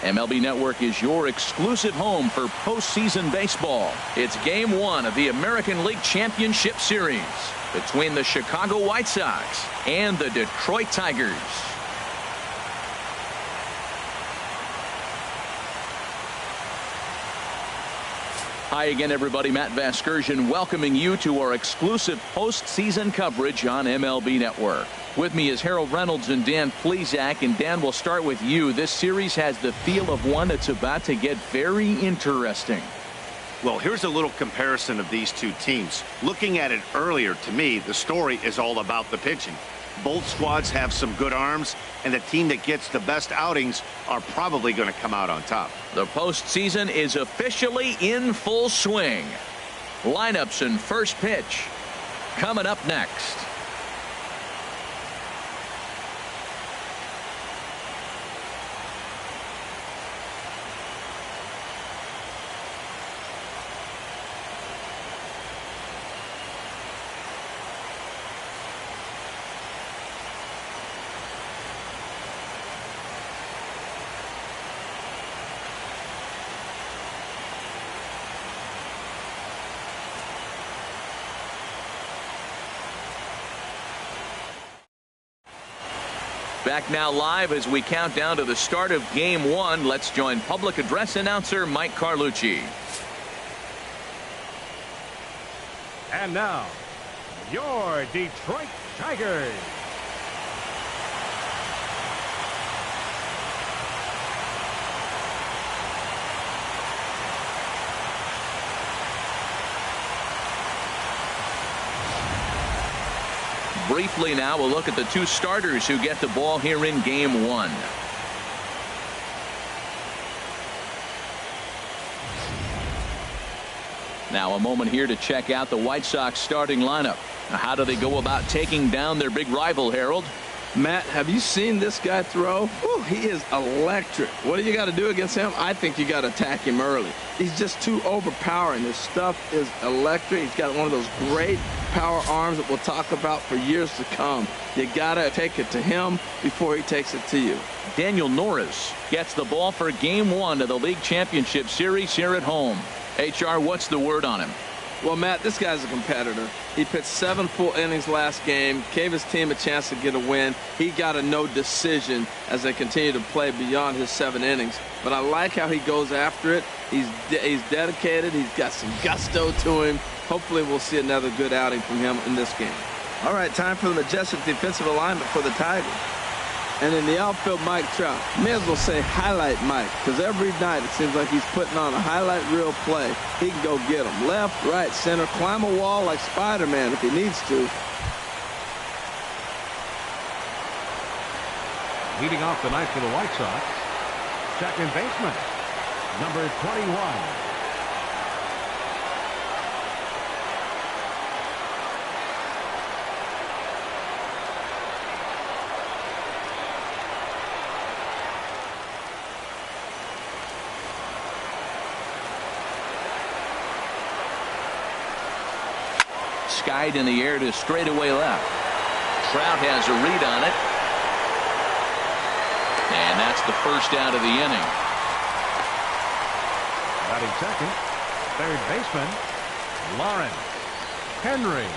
MLB Network is your exclusive home for postseason baseball. It's Game 1 of the American League Championship Series between the Chicago White Sox and the Detroit Tigers. Hi again, everybody. Matt Vasgersian welcoming you to our exclusive postseason coverage on MLB Network. With me is Harold Reynolds and Dan Plesac. And Dan, we'll start with you. This series has the feel of one that's about to get very interesting. Well, here's a little comparison of these two teams. Looking at it earlier, to me, the story is all about the pitching. Both squads have some good arms, and the team that gets the best outings are probably going to come out on top. The postseason is officially in full swing. Lineups and first pitch coming up next. Back now live as we count down to the start of Game 1. Let's join public address announcer Mike Carlucci. And now, your Detroit Tigers. Briefly now, we'll look at the two starters who get the ball here in Game 1. Now a moment here to check out the White Sox starting lineup. Now, how do they go about taking down their big rival, Harold? Matt, have you seen this guy throw? Whew, he is electric. What do you got to do against him? I think you got to attack him early. He's just too overpowering. His stuff is electric. He's got one of those great power arms that we'll talk about for years to come. You got to take it to him before he takes it to you. Daniel Norris gets the ball for Game 1 of the League Championship Series here at home. HR, what's the word on him? Well, Matt, this guy's a competitor. He pitched 7 full innings last game, gave his team a chance to get a win. He got a no decision as they continue to play beyond his 7 innings. But I like how he goes after it. He's dedicated. He's got some gusto to him. Hopefully we'll see another good outing from him in this game. All right, time for the majestic defensive alignment for the Tigers. And in the outfield, Mike Trout. May as well say highlight Mike, because every night it seems like he's putting on a highlight reel play. He can go get them left, right, center, climb a wall like Spider-Man if he needs to. Leading off the night for the White Sox, second baseman, number 21. Skied in the air to straightaway left. Trout has a read on it. And that's the first out of the inning. Batting second, third baseman, Lawrence Henry.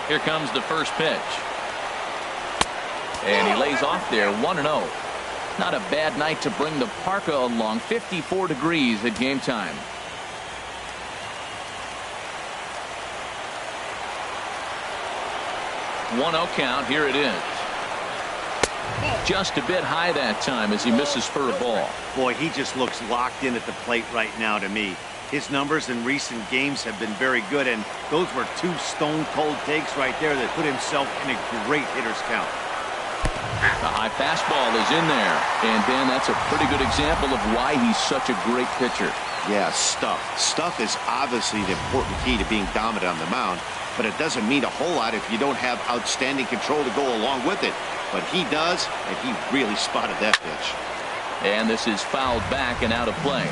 Here comes the first pitch. And he lays off there, 1-0. Not a bad night to bring the parka along. 54 degrees at game time. One 0 count. Here it is. Just a bit high that time as he misses for a ball. Boy, he just looks locked in at the plate right now to me. His numbers in recent games have been very good, and those were two stone-cold takes right there that put himself in a great hitter's count. The high fastball is in there. And, Dan, that's a pretty good example of why he's such a great pitcher. Yeah, stuff. Stuff is obviously the important key to being dominant on the mound, but it doesn't mean a whole lot if you don't have outstanding control to go along with it. But he does, and he really spotted that pitch. And this is fouled back and out of play.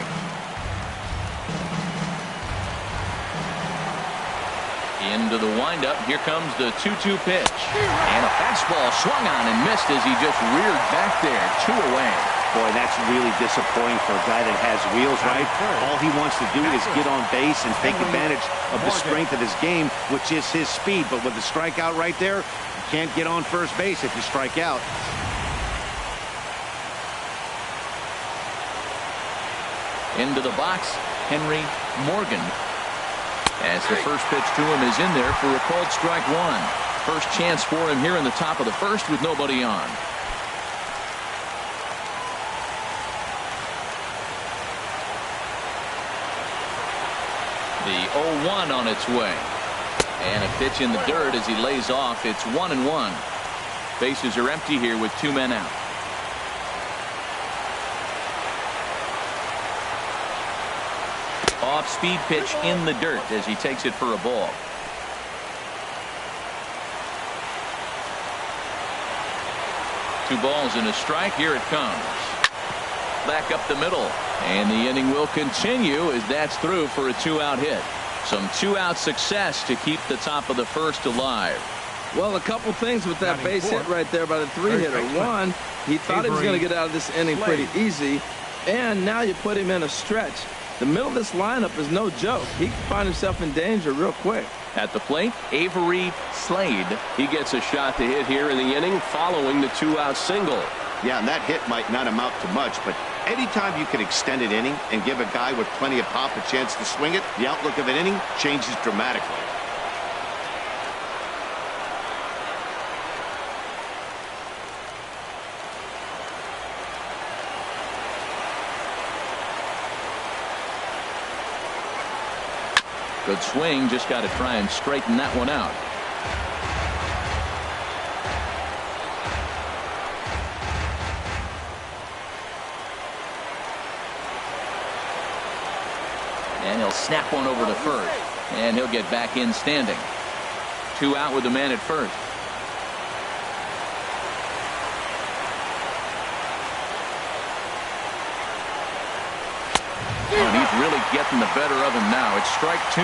Into the windup. Here comes the 2-2 pitch. And a fastball swung on and missed as he just reared back there. 2 away. Boy, that's really disappointing for a guy that has wheels, right? All he wants to do is get on base and take advantage of the strength of his game, which is his speed. But with the strikeout right there, you can't get on first base if you strike out. Into the box, Henry Morgan. As the first pitch to him is in there for a called strike 1. First chance for him here in the top of the first with nobody on. The 0-1 on its way. And a pitch in the dirt as he lays off. It's 1-1. Bases are empty here with 2 men out. Off-speed pitch in the dirt as he takes it for a ball. Two balls and a strike. Here it comes. Back up the middle. And the inning will continue as that's through for a 2-out hit. Some 2-out success to keep the top of the first alive. Well, a couple things with that base hit right there by the 3-hitter. One, he thought he was going to get out of this inning pretty easy. And now you put him in a stretch. The middle of this lineup is no joke. He can find himself in danger real quick. At the plate, Avery Slade. He gets a shot to hit here in the inning following the 2-out single. Yeah, and that hit might not amount to much, but anytime you can extend an inning and give a guy with plenty of pop a chance to swing it, the outlook of an inning changes dramatically. Good swing. Just got to try and straighten that one out. And he'll snap one over to first. And he'll get back in standing. 2 out with the man at first. And he's really getting the better of him now. It's strike 2.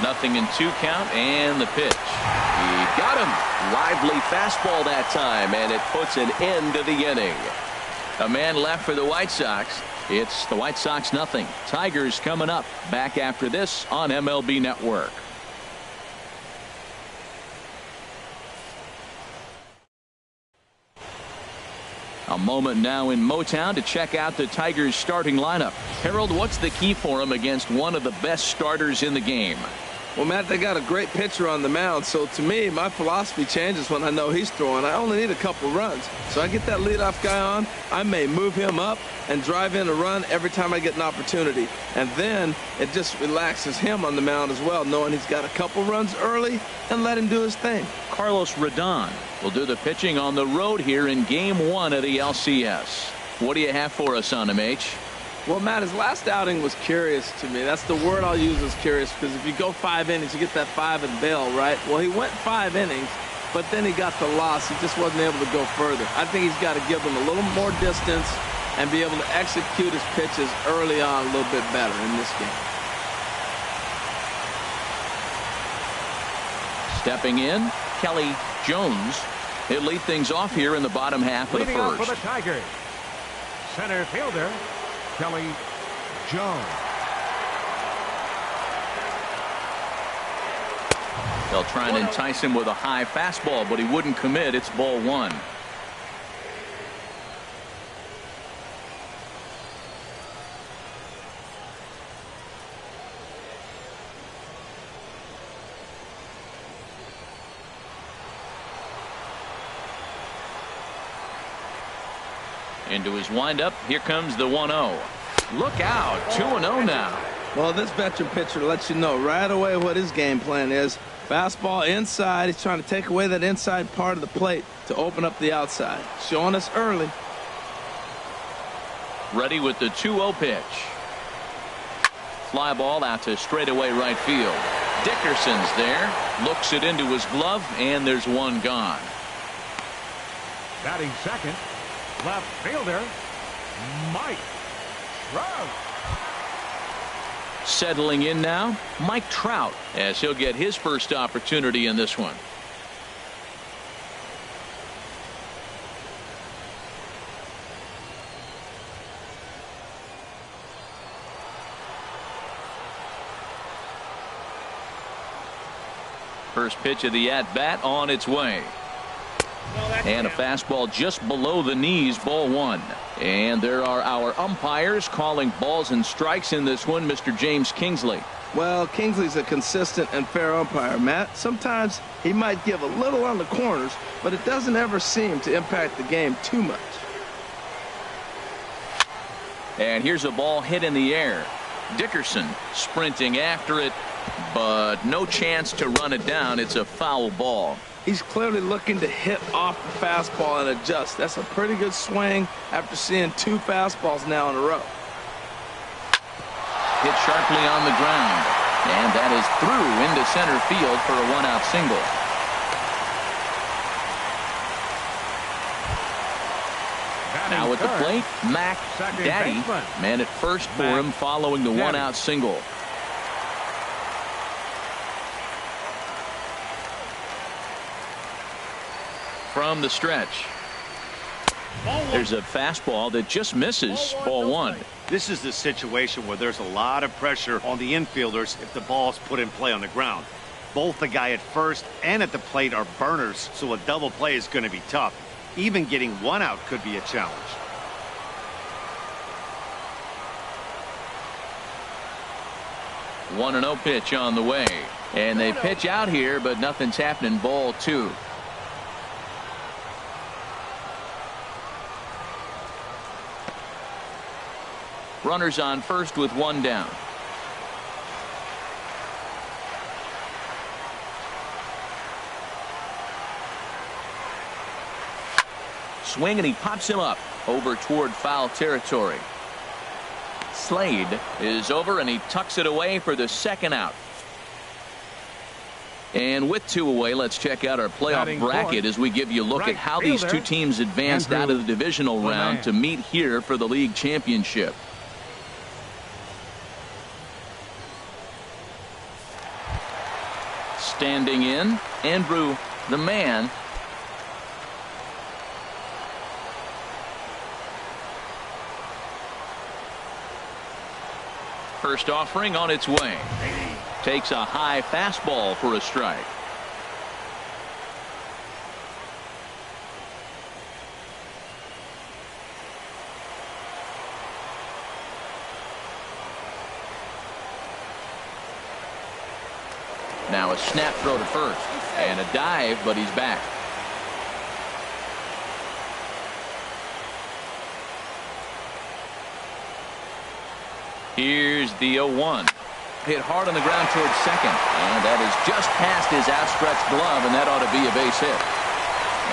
Nothing in 2 count, and the pitch. He got him. Lively fastball that time, and it puts an end to the inning. A man left for the White Sox. It's the White Sox nothing. Tigers coming up. Back after this on MLB Network. A moment now in Motown to check out the Tigers starting lineup. Harold, what's the key for him against one of the best starters in the game? Well, Matt, they got a great pitcher on the mound, so to me, my philosophy changes when I know he's throwing. I only need a couple runs. So I get that leadoff guy on, I may move him up and drive in a run every time I get an opportunity. And then it just relaxes him on the mound as well, knowing he's got a couple runs early and let him do his thing. Carlos Rodon will do the pitching on the road here in Game 1 of the LCS. What do you have for us on him, H? Well, Matt, his last outing was curious to me. That's the word I'll use, is curious, because if you go 5 innings, you get that 5 and bail, right? Well, he went 5 innings, but then he got the loss. He just wasn't able to go further. I think he's got to give him a little more distance and be able to execute his pitches early on a little bit better in this game. Stepping in, Kelly Jones. He'll lead things off here in the bottom half of the Leading off first. for the Tigers, center fielder Kelly Jones. They'll try and entice him with a high fastball, but he wouldn't commit. It's ball 1. Into his windup. Here comes the 1-0. Look out. 2-0 now. Well, this veteran pitcher lets you know right away what his game plan is. Fastball inside. He's trying to take away that inside part of the plate to open up the outside. Showing us early. Ready with the 2-0 pitch. Fly ball out to straightaway right field. Dickerson's there. Looks it into his glove, and there's one gone. Batting second, left fielder, Mike Trout. Settling in now, Mike Trout, as he'll get his first opportunity in this one. First pitch of the at-bat on its way. And a fastball just below the knees, ball one. And there are our umpires calling balls and strikes in this one, Mr. James Kingsley. Well, Kingsley's a consistent and fair umpire, Matt. Sometimes he might give a little on the corners, but it doesn't ever seem to impact the game too much. And here's a ball hit in the air. Dickerson sprinting after it, but no chance to run it down. It's a foul ball. He's clearly looking to hit off the fastball and adjust. That's a pretty good swing after seeing two fastballs now in a row. Hit sharply on the ground, and that is through into center field for a one-out single. Now at the plate, Mac Daddy, man at first for him following the one-out single. From the stretch, there's a fastball that just misses, ball one. This is the situation where there's a lot of pressure on the infielders if the ball's put in play on the ground. Both the guy at first and at the plate are burners, so a double play is going to be tough. Even getting one out could be a challenge. One and 0 pitch on the way, and they pitch out here, but nothing's happening. Ball two. Runners on first with one down. Swing, and he pops him up over toward foul territory. Slade is over, and he tucks it away for the second out. And with two away, let's check out our playoff bracket as we give you a look at how these two teams advanced out of the divisional round to meet here for the league championship. Standing in, Andrew the man. First offering on its way. Takes a high fastball for a strike. Now a snap throw to first, and a dive, but he's back. Here's the 0-1. Hit hard on the ground towards second, and that is just past his outstretched glove, and that ought to be a base hit.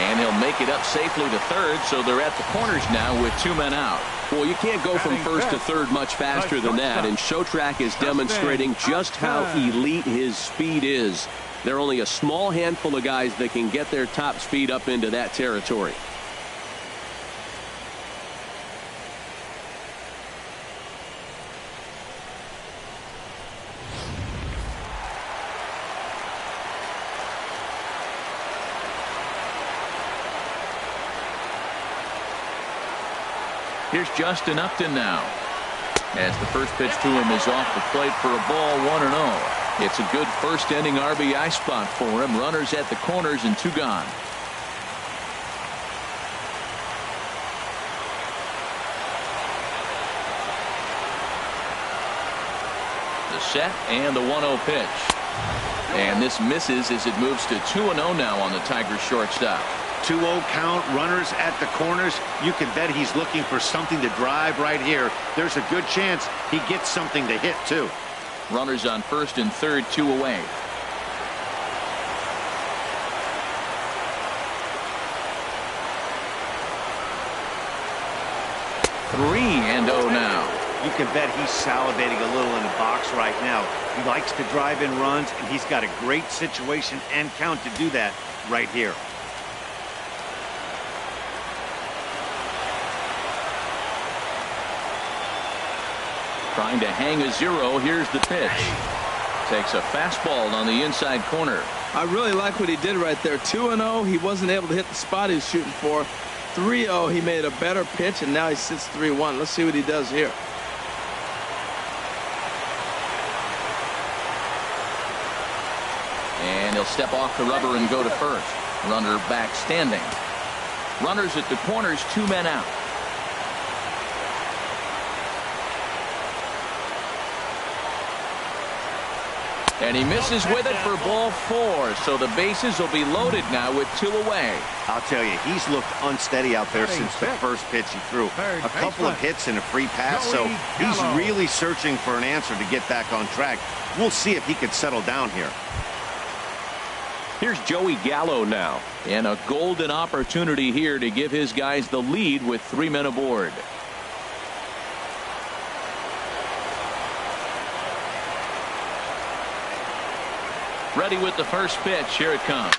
And he'll make it up safely to third, so they're at the corners now with two men out. Well, you can't go from first to third much faster than that, and Showtrack is demonstrating just how elite his speed is. There are only a small handful of guys that can get their top speed up into that territory. Here's Justin Upton now, as the first pitch to him is off the plate for a ball, 1-0. It's a good first inning RBI spot for him. Runners at the corners and two gone. The set and the 1-0 pitch. And this misses as it moves to 2-0 now on the Tigers shortstop. 2-0 count, runners at the corners. You can bet he's looking for something to drive right here. There's a good chance he gets something to hit, too. Runners on first and third, 2 away. Three and 0 now. You can bet he's salivating a little in the box right now. He likes to drive in runs, and he's got a great situation and count to do that right here. Trying to hang a 0. Here's the pitch. Takes a fastball on the inside corner. I really like what he did right there. 2-0. He wasn't able to hit the spot he was shooting for. 3-0. He made a better pitch, and now he sits 3-1. Let's see what he does here. And he'll step off the rubber and go to first. Runner back standing. Runners at the corners, 2 men out. And he misses with it for ball 4. So the bases will be loaded now with 2 away. I'll tell you, he's looked unsteady out there since the first pitch he threw. A couple of hits and a free pass, so he's really searching for an answer to get back on track. We'll see if he can settle down here. Here's Joey Gallo now. And a golden opportunity here to give his guys the lead with 3 men aboard. Ready with the first pitch. Here it comes.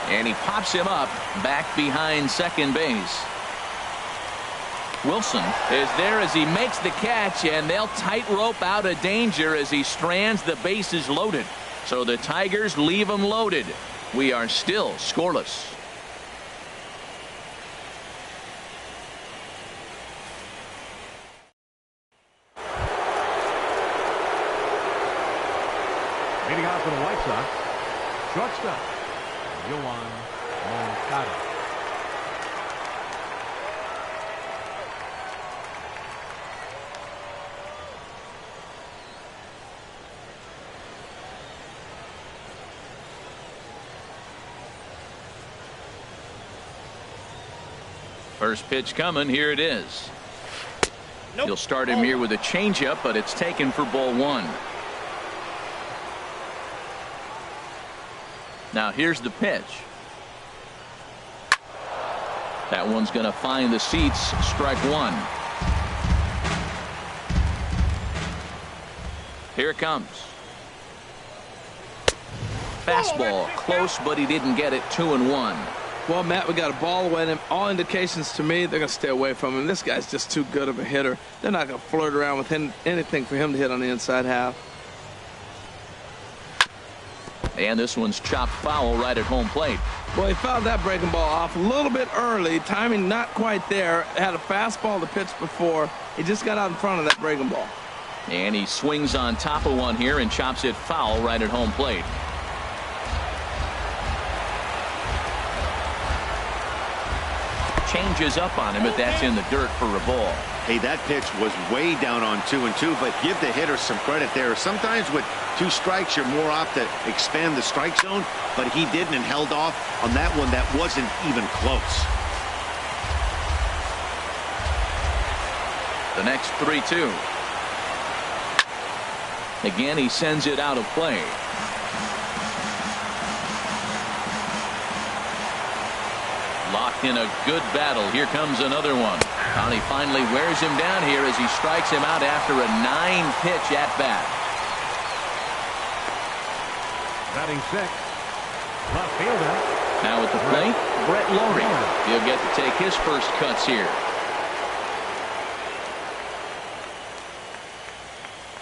And he pops him up back behind second base. Wilson is there as he makes the catch, and they'll tightrope out of danger as he strands the bases loaded. So the Tigers leave them loaded. We are still scoreless. Leading out for the White Sox, shortstop, Yoan Moncada. First pitch coming. Here it is. You'll start him here with a changeup, but it's taken for ball 1. Now here's the pitch. That one's going to find the seats. Strike 1. Here it comes. Fastball close, but he didn't get it. 2-1. Well, Matt, we got a ball away, and all indications to me they're going to stay away from him. This guy's just too good of a hitter. They're not going to flirt around with anything for him to hit on the inside half. And this one's chopped foul right at home plate. Well, he fouled that breaking ball off a little bit early. Timing not quite there. Had a fastball to pitch before. He just got out in front of that breaking ball. And he swings on top of one here and chops it foul right at home plate. Changes up on him, but that's in the dirt for a ball. Hey, that pitch was way down on 2-2, but give the hitter some credit there. Sometimes with 2 strikes, you're more apt to expand the strike zone, but he didn't and held off on that one that wasn't even close. The next 3-2. Again, he sends it out of play. Locked in a good battle. Here comes another one. And he finally wears him down here as he strikes him out after a 9-pitch at bat. Batting 6, left fielder. Now at the plate, Brett Lowry. He'll get to take his first cuts here.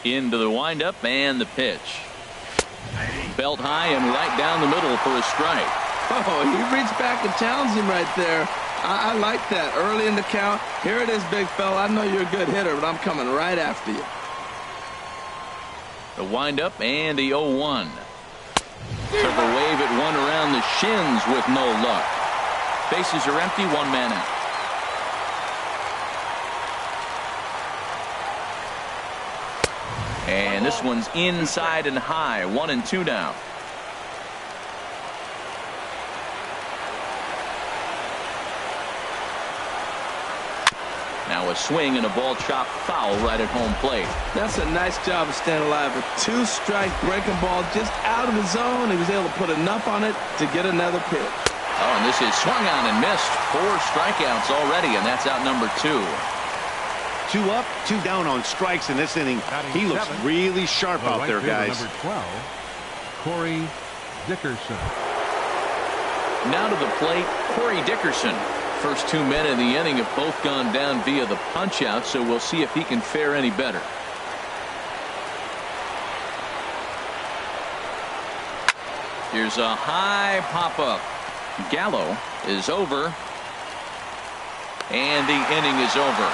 Into the windup and the pitch. Belt high and right down the middle for a strike. Oh, he reached back and challenged him right there. I like that. Early in the count. Here it is, big fella. I know you're a good hitter, but I'm coming right after you. The windup and the 0-1. Took a wave at one around the shins with no luck. Bases are empty, 1 man out. And this one's inside and high. 1-2 now. Now a swing and a ball chopped foul right at home plate. That's a nice job of staying alive. A two-strike breaking ball just out of the zone. He was able to put enough on it to get another pitch. Oh, and this is swung on and missed. 4 strikeouts already, and that's out number 2. 2 up, 2 down on strikes in this inning. He looks really sharp out there, guys. Number 12, Corey Dickerson. Now to the plate, Corey Dickerson. First 2 men in the inning have both gone down via the punch-out, so we'll see if he can fare any better. Here's a high pop-up. Gallo is over, and the inning is over.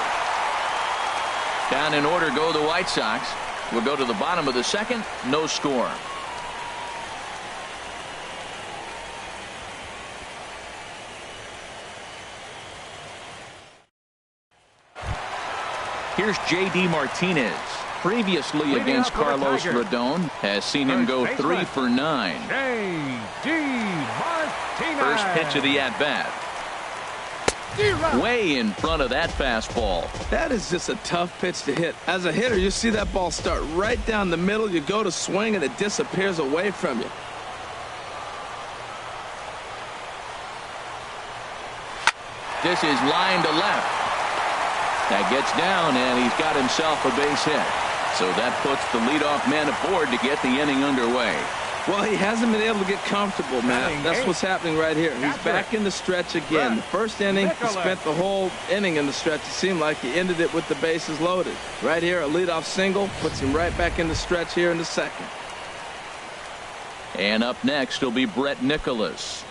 Down in order go the White Sox. We'll go to the bottom of the second. No score. Here's J.D. Martinez. Previously against Carlos Rodon. Has seen him go 3 for 9. J.D. Martinez. First pitch of the at-bat. Way in front of that fastball. That is just a tough pitch to hit. As a hitter, you see that ball start right down the middle. You go to swing, and it disappears away from you. This is line to left. That gets down, and he's got himself a base hit. So that puts the leadoff man aboard to get the inning underway. Well, he hasn't been able to get comfortable, Matt. That's what's happening right here. He's back in the stretch again. The first inning, he spent the whole inning in the stretch. It seemed like he ended it with the bases loaded. Right here, a leadoff single puts him right back in the stretch here in the second. And up next will be Brett Nicholas.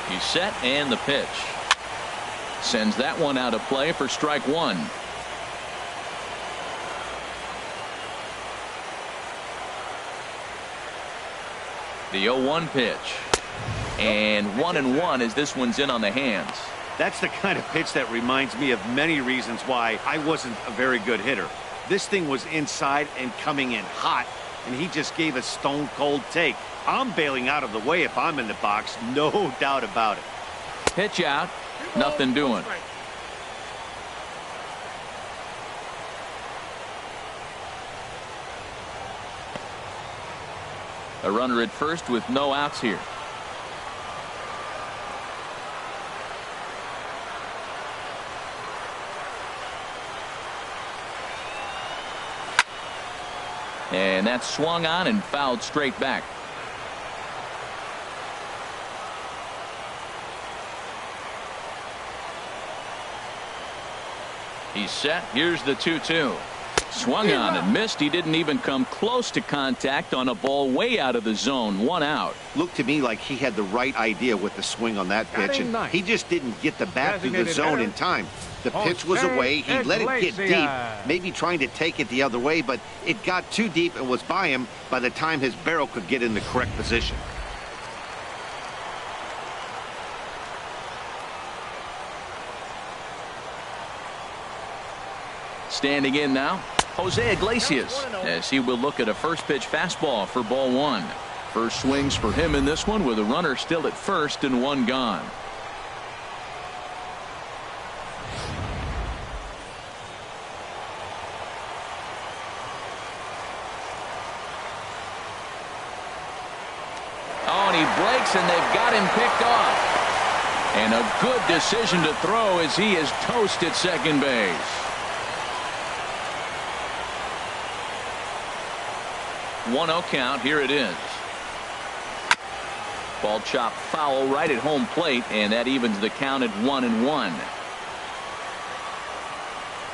He's set, and the pitch. Sends that one out of play for strike 1. The 0-1 pitch. And 1-1 as this one's in on the hands. That's the kind of pitch that reminds me of many reasons why I wasn't a very good hitter. This thing was inside and coming in hot, and he just gave a stone-cold take. I'm bailing out of the way if I'm in the box, no doubt about it. Pitch out, nothing doing. A runner at first with no outs here. And that's swung on and fouled straight back. He's set. Here's the 2-2. Swung on and missed. He didn't even come close to contact on a ball way out of the zone. 1 out. Looked to me like he had the right idea with the swing on that pitch, and he just didn't get the bat through the zone in time. The pitch was away. He let it get deep, maybe trying to take it the other way, but it got too deep and was by him by the time his barrel could get in the correct position. Standing in now, Jose Iglesias, as he will look at a first pitch fastball for ball 1. First swings for him in this one with a runner still at first and 1 gone. Oh, and he breaks, and they've got him picked off. And a good decision to throw as he is toast at second base. 1-0 count. Here it is. Ball chopped foul right at home plate, and that evens the count at 1-1.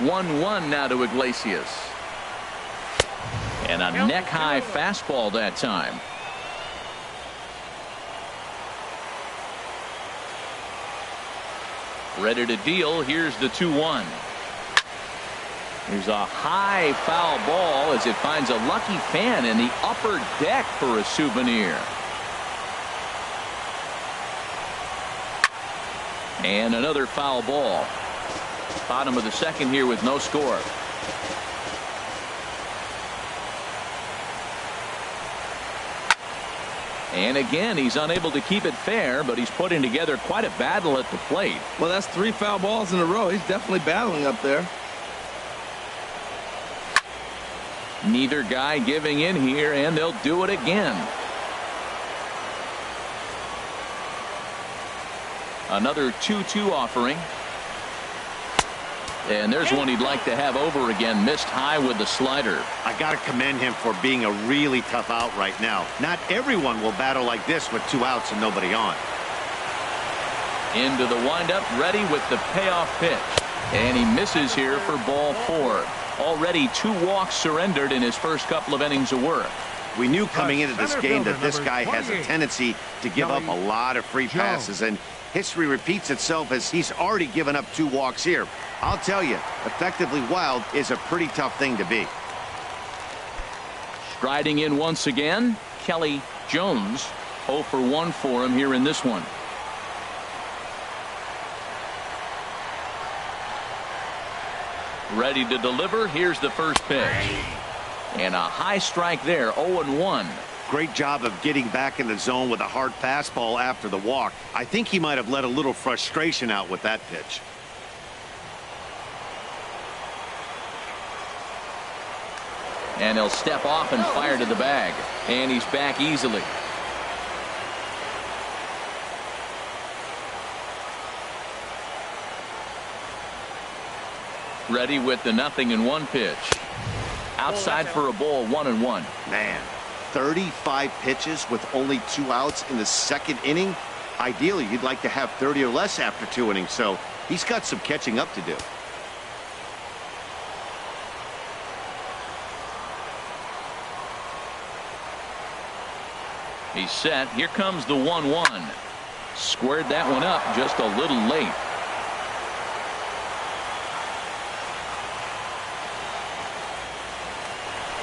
1-1 now to Iglesias. And a neck-high fastball that time. Ready to deal. Here's the 2-1. Here's a high foul ball as it finds a lucky fan in the upper deck for a souvenir. And another foul ball. Bottom of the second here with no score. And again, he's unable to keep it fair, but he's putting together quite a battle at the plate. Well, that's 3 foul balls in a row. He's definitely battling up there. Neither guy giving in here, and they'll do it again. Another 2-2 offering. And there's one he'd like to have over again. Missed high with the slider. I got to commend him for being a really tough out right now. Not everyone will battle like this with 2 outs and nobody on. Into the windup, ready with the payoff pitch. And he misses here for ball 4. Already 2 walks surrendered in his first couple of innings of work. We knew coming into this game that this guy has a tendency to give up a lot of free passes, and history repeats itself as he's already given up 2 walks here. I'll tell you, effectively wild is a pretty tough thing to be. Striding in once again, Kelly Jones. 0 for 1 for him here in this one. Ready to deliver. Here's the first pitch. And a high strike there. 0-1. Great job of getting back in the zone with a hard fastball after the walk. I think he might have let a little frustration out with that pitch. And he'll step off and fire to the bag. And he's back easily. Ready with the 0-1 pitch. Outside for a ball, 1-1. Man, 35 pitches with only 2 outs in the second inning. Ideally, you'd like to have 30 or less after 2 innings, so he's got some catching up to do. He's set. Here comes the 1-1. Squared that one up just a little late.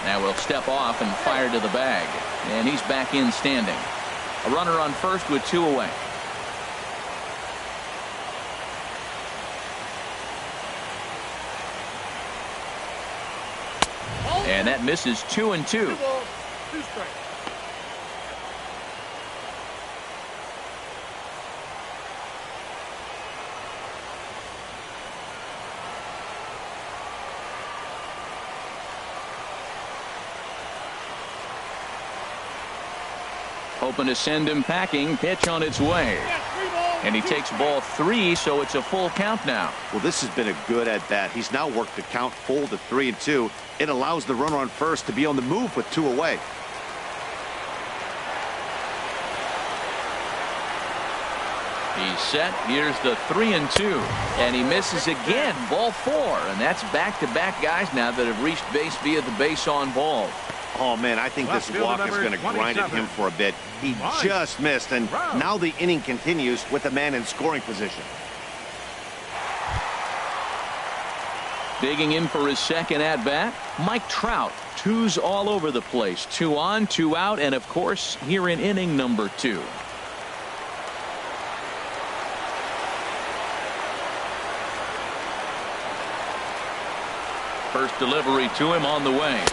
Now we'll step off and fire to the bag. And he's back in standing. A runner on first with 2 away. And that misses 2-2. Hoping to send him packing. Pitch on its way. And he takes ball 3, so it's a full count now. Well, this has been a good at-bat. He's now worked the count full to 3-2. It allows the runner on first to be on the move with 2 away. He's set. Here's the 3-2. And he misses again. Ball 4. And that's back-to-back guys now that have reached base via the base on ball. Oh, man, I think this walk is going to grind at him for a bit. He just missed, and now the inning continues with the man in scoring position. Digging in for his second at-bat, Mike Trout. 2s all over the place. 2 on, 2 out, and, of course, here in inning number 2. First delivery to him on the way.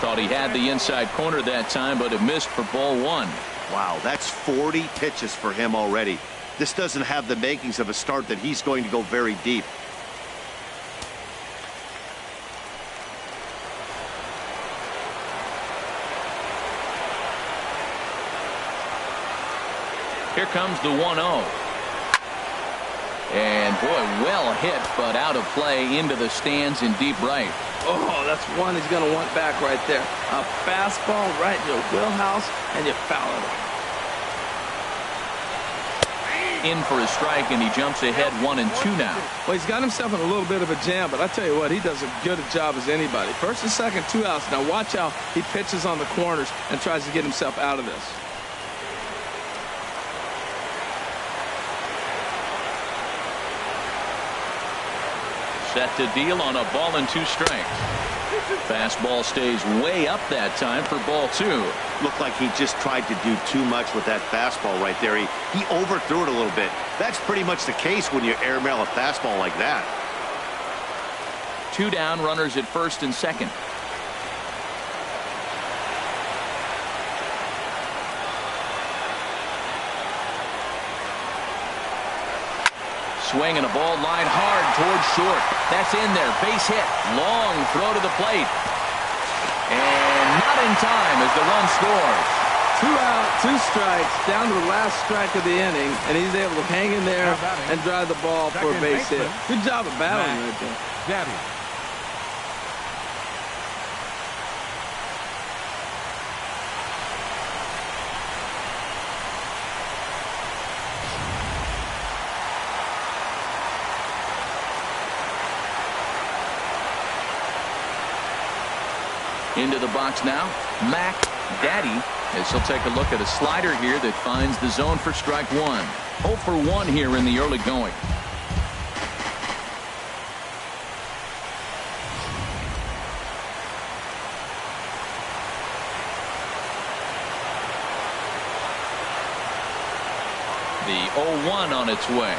Thought he had the inside corner that time, but it missed for ball 1. Wow, that's 40 pitches for him already. This doesn't have the makings of a start that he's going to go very deep. Here comes the 1-0. And boy, well hit, but out of play into the stands in deep right. Oh, that's one he's going to want back right there. A fastball right in your wheelhouse, and you foul it. In for a strike, and he jumps ahead 1-2 now. Well, he's got himself in a little bit of a jam, but I tell you what, he does as good a job as anybody. First and second, 2 outs. Now watch how he pitches on the corners and tries to get himself out of this. Set to deal on a ball and 2 strikes. Fastball stays way up that time for ball 2. Looked like he just tried to do too much with that fastball right there. He overthrew it a little bit. That's pretty much the case when you airmail a fastball like that. 2 down, runners at first and second. Swing and a ball line hard towards short. That's in there. Base hit. Long throw to the plate. And not in time as the run scores. 2 out, 2 strikes, down to the last strike of the inning, and he's able to hang in there and drive the ball for a base hit. Good job of battling right there. Into the box now, Mac Daddy, as he'll take a look at a slider here that finds the zone for strike 1. 0 for 1 here in the early going. The 0-1 on its way.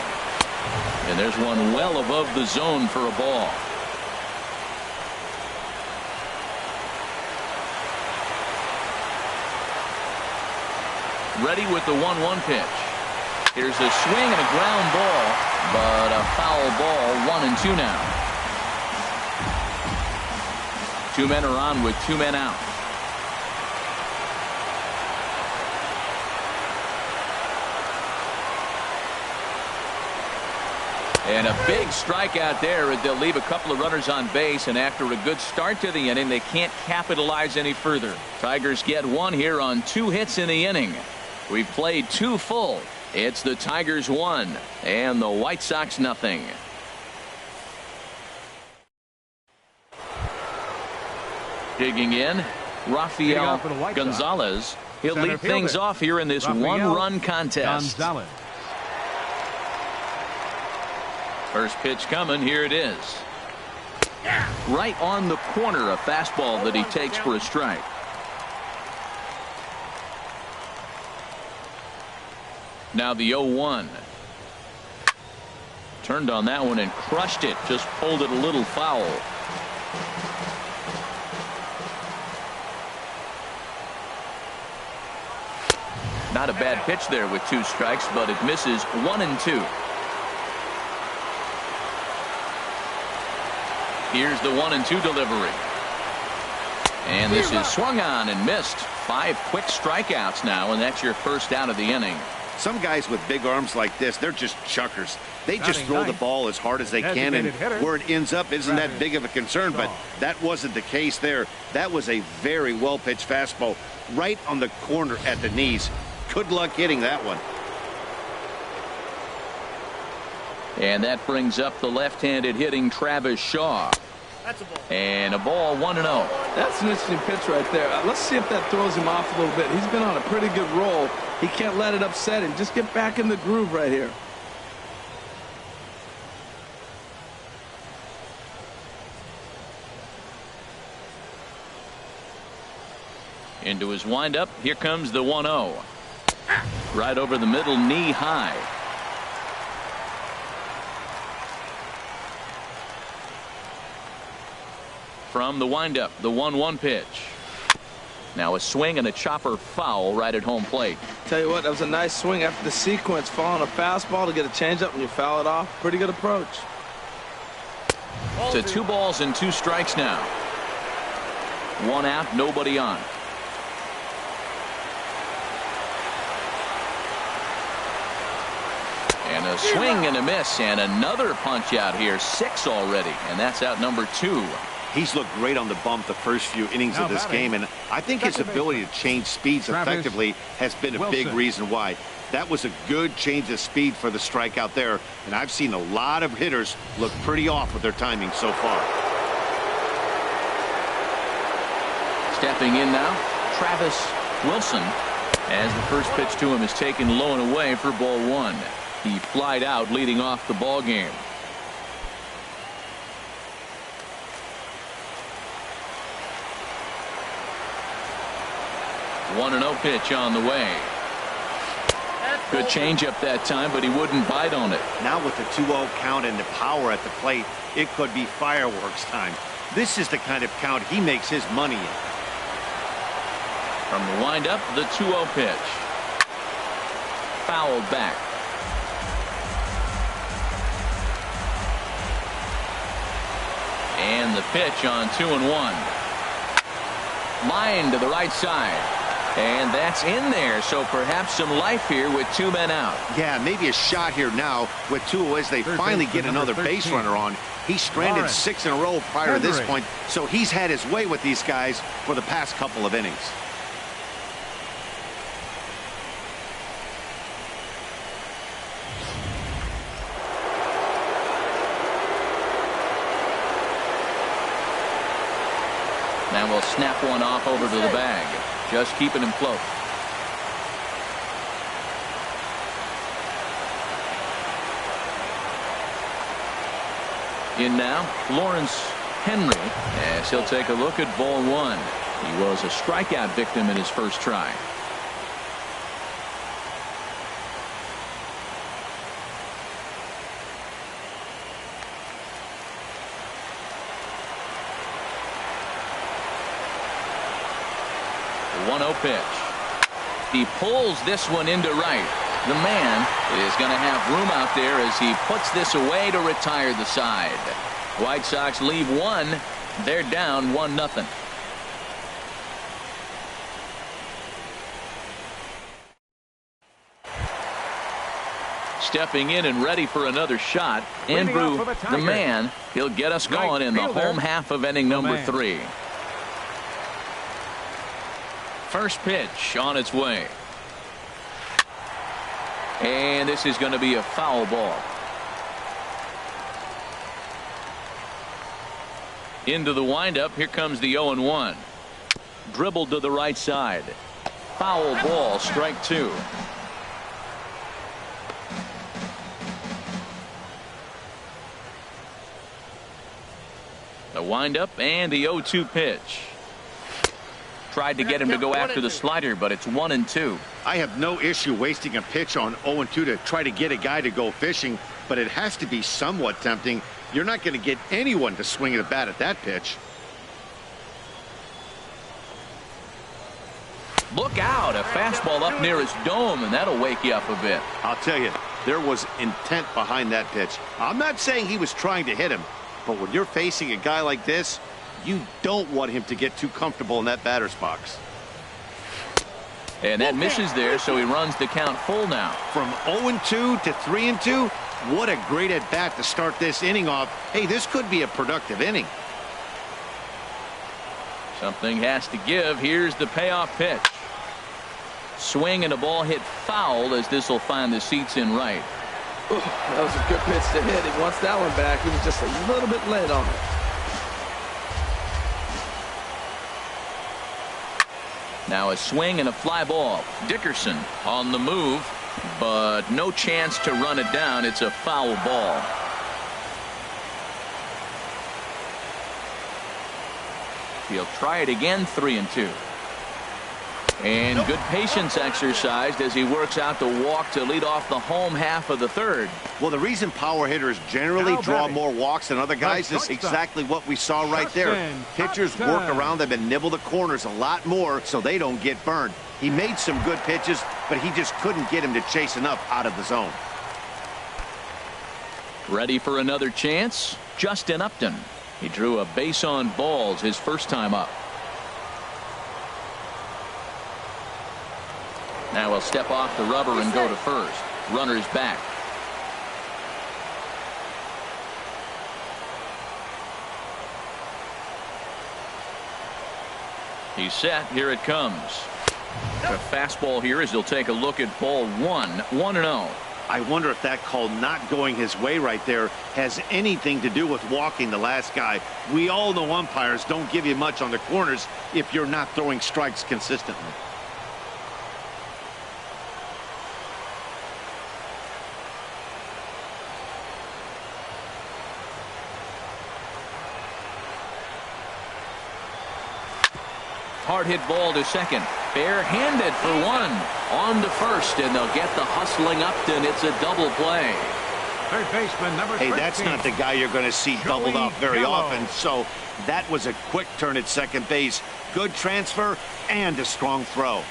And there's one well above the zone for a ball. Ready with the 1-1 pitch. Here's a swing and a ground ball, but a foul ball. 1-2 now. 2 men are on with 2 men out. And a big strikeout there as they'll leave a couple of runners on base, and after a good start to the inning, they can't capitalize any further. Tigers get 1 here on 2 hits in the inning. We've played 2 full. It's the Tigers 1 and the White Sox nothing. Digging in, Rafael Gonzalez. He'll lead things off here in this 1-run contest. First pitch coming. Here it is. Right on the corner, a fastball that he takes for a strike. Now the 0-1. Turned on that one and crushed it. Just pulled it a little foul. Not a bad pitch there with 2 strikes, but it misses. 1-2. Here's the 1-2 delivery. And this is swung on and missed. 5 quick strikeouts now, and that's your first out of the inning. Some guys with big arms like this, they're just chuckers. They just throw the ball as hard as they can, and where it ends up isn't that big of a concern, but that wasn't the case there. That was a very well-pitched fastball right on the corner at the knees. Good luck hitting that one. And that brings up the left-handed hitting Travis Shaw. That's a ball. And a ball. 1-0. That's an interesting pitch right there. Let's see if that throws him off a little bit. He's been on a pretty good roll. He can't let it upset him. Just get back in the groove right here. Into his windup. Here comes the 1-0. Right over the middle, knee high. From the windup, the 1-1 pitch. Now a swing and a chopper foul right at home plate. Tell you what, that was a nice swing after the sequence. Following a fastball to get a changeup and you foul it off. Pretty good approach. To 2 balls and 2 strikes now. 1 out, nobody on. And a swing and a miss, and another punch out here. 6 already, and that's out number 2. He's looked great on the bump the first few innings of this game, and I think his ability to change speeds effectively has been a big reason why. That was a good change of speed for the strikeout there, and I've seen a lot of hitters look pretty off with their timing so far. Stepping in now, Travis Wilson, as the first pitch to him is taken low and away for ball 1. He flied out leading off the ball game. 1-0 pitch on the way. Good changeup that time, but he wouldn't bite on it. Now with the 2-0 count and the power at the plate, it could be fireworks time. This is the kind of count he makes his money in. From the windup, the 2-0 pitch. Fouled back. And the pitch on 2-1. Line to the right side. And that's in there, so perhaps some life here with 2 men out. Yeah, maybe a shot here now with 2 as they finally get another base runner on. He stranded 6 in a row prior to this point, so he's had his way with these guys for the past couple of innings. Now we'll snap one off over to the bag. Just keeping him close. In now, Lawrence Henry, as he'll take a look at ball 1. He was a strikeout victim in his first try. The 1-0 pitch. He pulls this one into right. The man is going to have room out there as he puts this away to retire the side. White Sox leave 1. They're down 1-0. Stepping in and ready for another shot, Andrew the man. He'll get us going in the home half of inning number 3. First pitch on its way. And this is going to be a foul ball. Into the windup. Here comes the 0-1. Dribbled to the right side. Foul ball, strike 2. The windup and the 0-2 pitch. Tried to get him to go after the slider, but it's 1-2. I have no issue wasting a pitch on 0-2 to try to get a guy to go fishing, but it has to be somewhat tempting. You're not going to get anyone to swing a bat at that pitch. Look out, a fastball up near his dome, and that'll wake you up a bit. I'll tell you, there was intent behind that pitch. I'm not saying he was trying to hit him, but when you're facing a guy like this, you don't want him to get too comfortable in that batter's box. And that misses there, so he runs the count full now. From 0-2 to 3-2, what a great at-bat to start this inning off. Hey, this could be a productive inning. Something has to give. Here's the payoff pitch. Swing and a ball hit foul as this will find the seats in right. Ooh, that was a good pitch to hit. He wants that one back. He was just a little bit late on it. Now a swing and a fly ball. Dickerson on the move, but no chance to run it down. It's a foul ball. He'll try it again, 3-2. And good patience exercised as he works out the walk to lead off the home half of the 3rd. Well, the reason power hitters generally draw more walks than other guys is exactly what we saw right there. Pitchers work around them and nibble the corners a lot more so they don't get burned. He made some good pitches, but he just couldn't get him to chase enough out of the zone. Ready for another chance? Justin Upton. He drew a base on balls his first time up. Now he'll step off the rubber and go to first. Runner's back. He's set. Here it comes. A fastball here as he'll take a look at ball 1. 1-0. I wonder if that call not going his way right there has anything to do with walking the last guy. We all know umpires don't give you much on the corners if you're not throwing strikes consistently. Hard hit ball to second. Bare-handed for one. On to first, and they'll get the hustling Upton. It's a double play. Third baseman, number 13. Hey, that's not the guy you're going to see doubled up very often. So that was a quick turn at second base. Good transfer and a strong throw.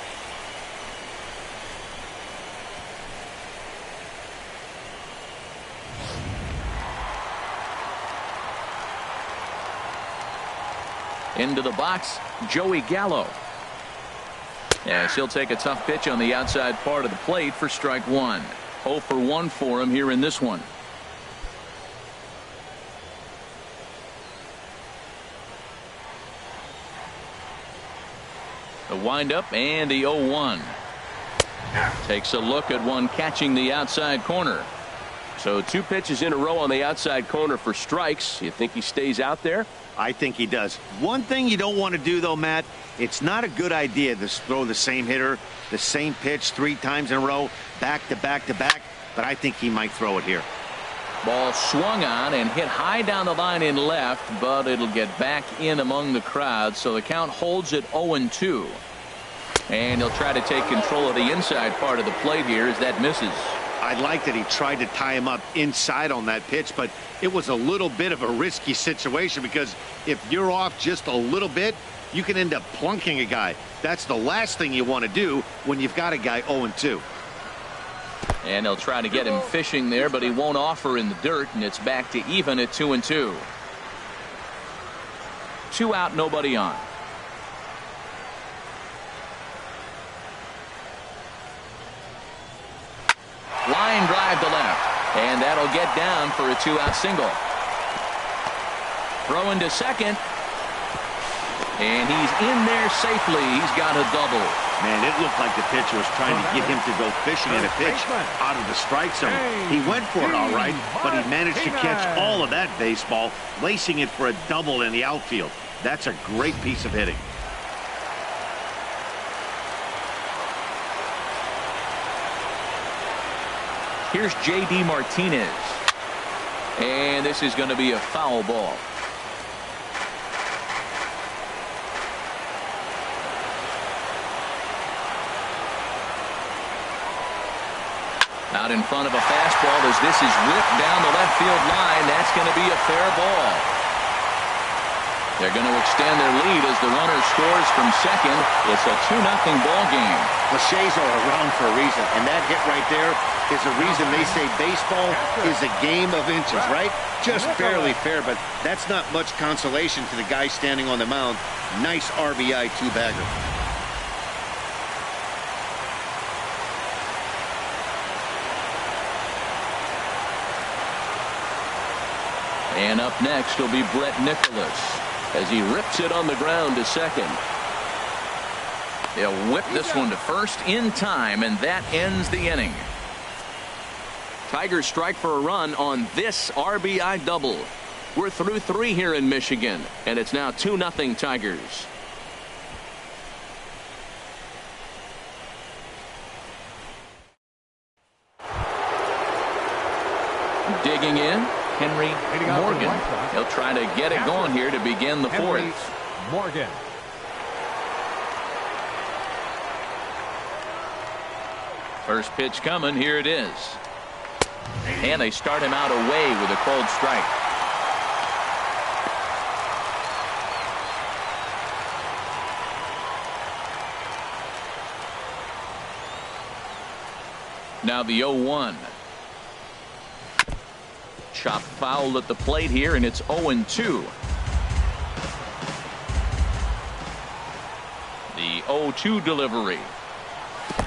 Into the box, Joey Gallo. Yes, he'll take a tough pitch on the outside part of the plate for strike one. 0 for 1 for him here in this one. The windup and the 0-1. Takes a look at one catching the outside corner. So 2 pitches in a row on the outside corner for strikes. You think he stays out there? I think he does. One thing you don't want to do, though, Matt, it's not a good idea to throw the same hitter, the same pitch 3 times in a row, back to back to back, but I think he might throw it here. Ball swung on and hit high down the line in left, but it'll get back in among the crowd, so the count holds at 0-2. And he'll try to take control of the inside part of the plate here as that misses. I like that he tried to tie him up inside on that pitch, but it was a little bit of a risky situation because if you're off just a little bit, you can end up plunking a guy. That's the last thing you want to do when you've got a guy 0-2. And they'll try to get him fishing there, but he won't offer in the dirt, and it's back to even at 2-2. 2 out, nobody on. Line drive to left, and that'll get down for a 2-out single. Throw into second, and he's in there safely. He's got a double. Man, it looked like the pitcher was trying to get him to go fishing at a pitch out of the strike zone. He went for it all right, but he managed to catch all of that baseball, lacing it for a double in the outfield. That's a great piece of hitting. Here's J.D. Martinez. And this is going to be a foul ball. Out in front of a fastball as this is whipped down the left field line. That's going to be a fair ball. They're going to extend their lead as the runner scores from second. It's a 2-0 ball game. Cliches are around for a reason, and that hit right there is the reason they say baseball is a game of inches, right? Just barely fair, but that's not much consolation to the guy standing on the mound. Nice RBI 2-bagger. And up next will be Brett Nicholas as he rips it on the ground to second. He'll whip this one to first in time, and that ends the inning. Tigers strike for a run on this RBI double. We're through 3 here in Michigan, and it's now 2-0 Tigers. Digging in, Henry Morgan. He'll try to get it going here to begin the 4th. Morgan. First pitch coming. Here it is. And they start him out away with a cold strike. Now the 0-1. Chopped foul at the plate here, and it's 0-2. The 0-2 delivery.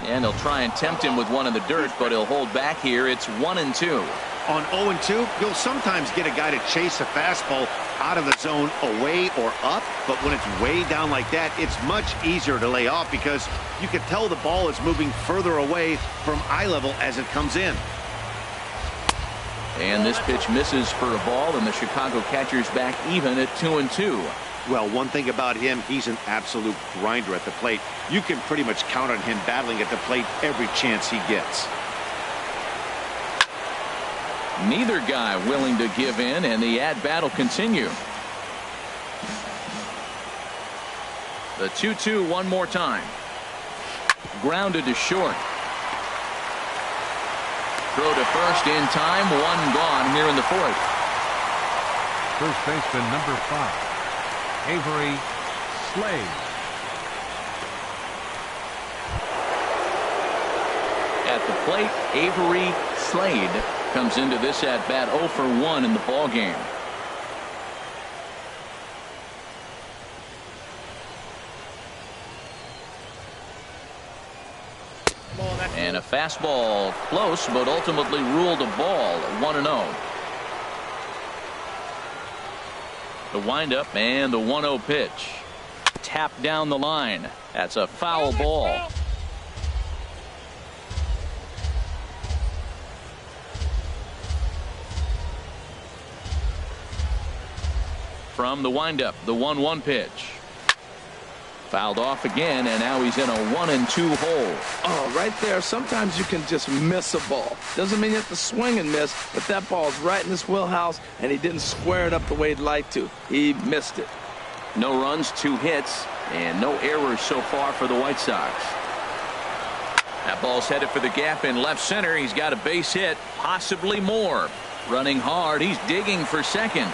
And they'll try and tempt him with one in the dirt, but he'll hold back here. It's 1-2. On 0-2, you'll sometimes get a guy to chase a fastball out of the zone away or up, but when it's way down like that, it's much easier to lay off because you can tell the ball is moving further away from eye level as it comes in. And this pitch misses for a ball, and the Chicago catcher's back even at 2-2. Well, one thing about him, he's an absolute grinder at the plate. You can pretty much count on him battling at the plate every chance he gets. Neither guy willing to give in, and the at-bat will continue. The 2-2 one more time. grounded to short. Throw to first in time. One gone here in the fourth. First baseman number 5, Avery Slade. At the plate, Avery Slade comes into this at bat 0 for 1 in the ball game. And a fastball close, but ultimately ruled a ball. 1-0. The windup and the 1-0 pitch. Tapped down the line. That's a foul ball. From the windup, the 1-1 pitch. Fouled off again, and now he's in a 1-2 hole. Oh, right there. Sometimes you can just miss a ball. Doesn't mean you have to swing and miss, but that ball's right in his wheelhouse, and he didn't square it up the way he'd like to. He missed it. No runs, 2 hits, and no errors so far for the White Sox. That ball's headed for the gap in left center. He's got a base hit, possibly more. Running hard. He's digging for second.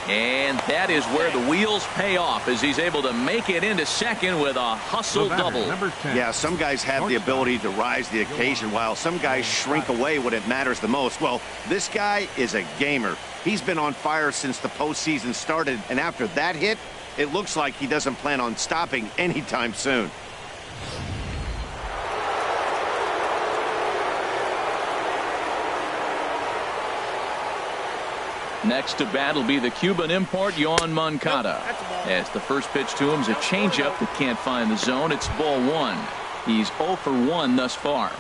And that is where the wheels pay off as he's able to make it into second with a hustle double. Yeah, some guys have the ability to rise to the occasion while some guys shrink away when it matters the most. Well, this guy is a gamer. He's been on fire since the postseason started, and after that hit, it looks like he doesn't plan on stopping anytime soon. Next to bat will be the Cuban import, Yoan Moncada. As the first pitch to him is a changeup that can't find the zone. It's ball 1. He's 0 for 1 thus far.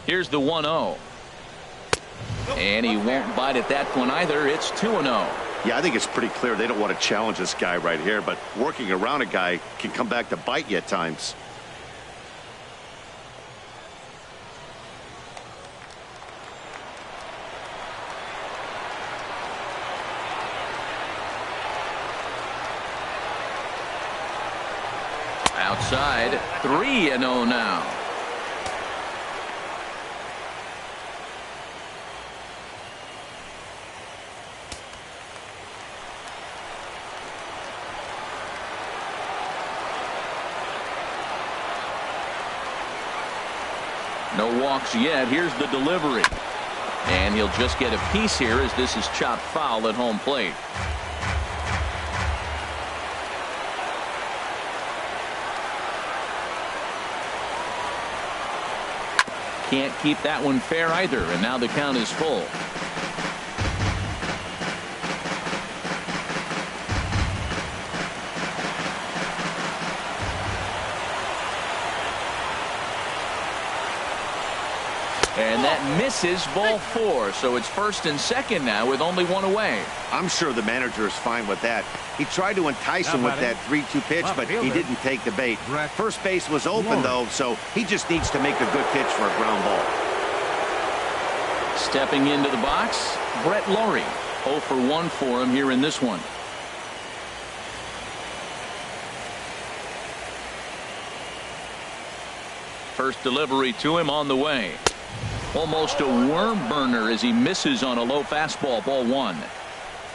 Here's the 1-0. And he won't bite at that one either. It's 2-0. Yeah, I think it's pretty clear they don't want to challenge this guy right here, but working around a guy can come back to bite you at times. Outside, 3-0 now. No walks yet. Here's the delivery. And he'll just get a piece here as this is chopped foul at home plate. Can't keep that one fair either, and now the count is full. And that misses, ball 4. So it's first and second now with only one away. I'm sure the manager is fine with that. He tried to entice him with that 3-2 pitch, but he didn't take the bait. First base was open, though, so he just needs to make a good pitch for a ground ball. Stepping into the box, Brett Laurie. 0 for 1 for him here in this one. First delivery to him on the way. Almost a worm burner as he misses on a low fastball. Ball 1.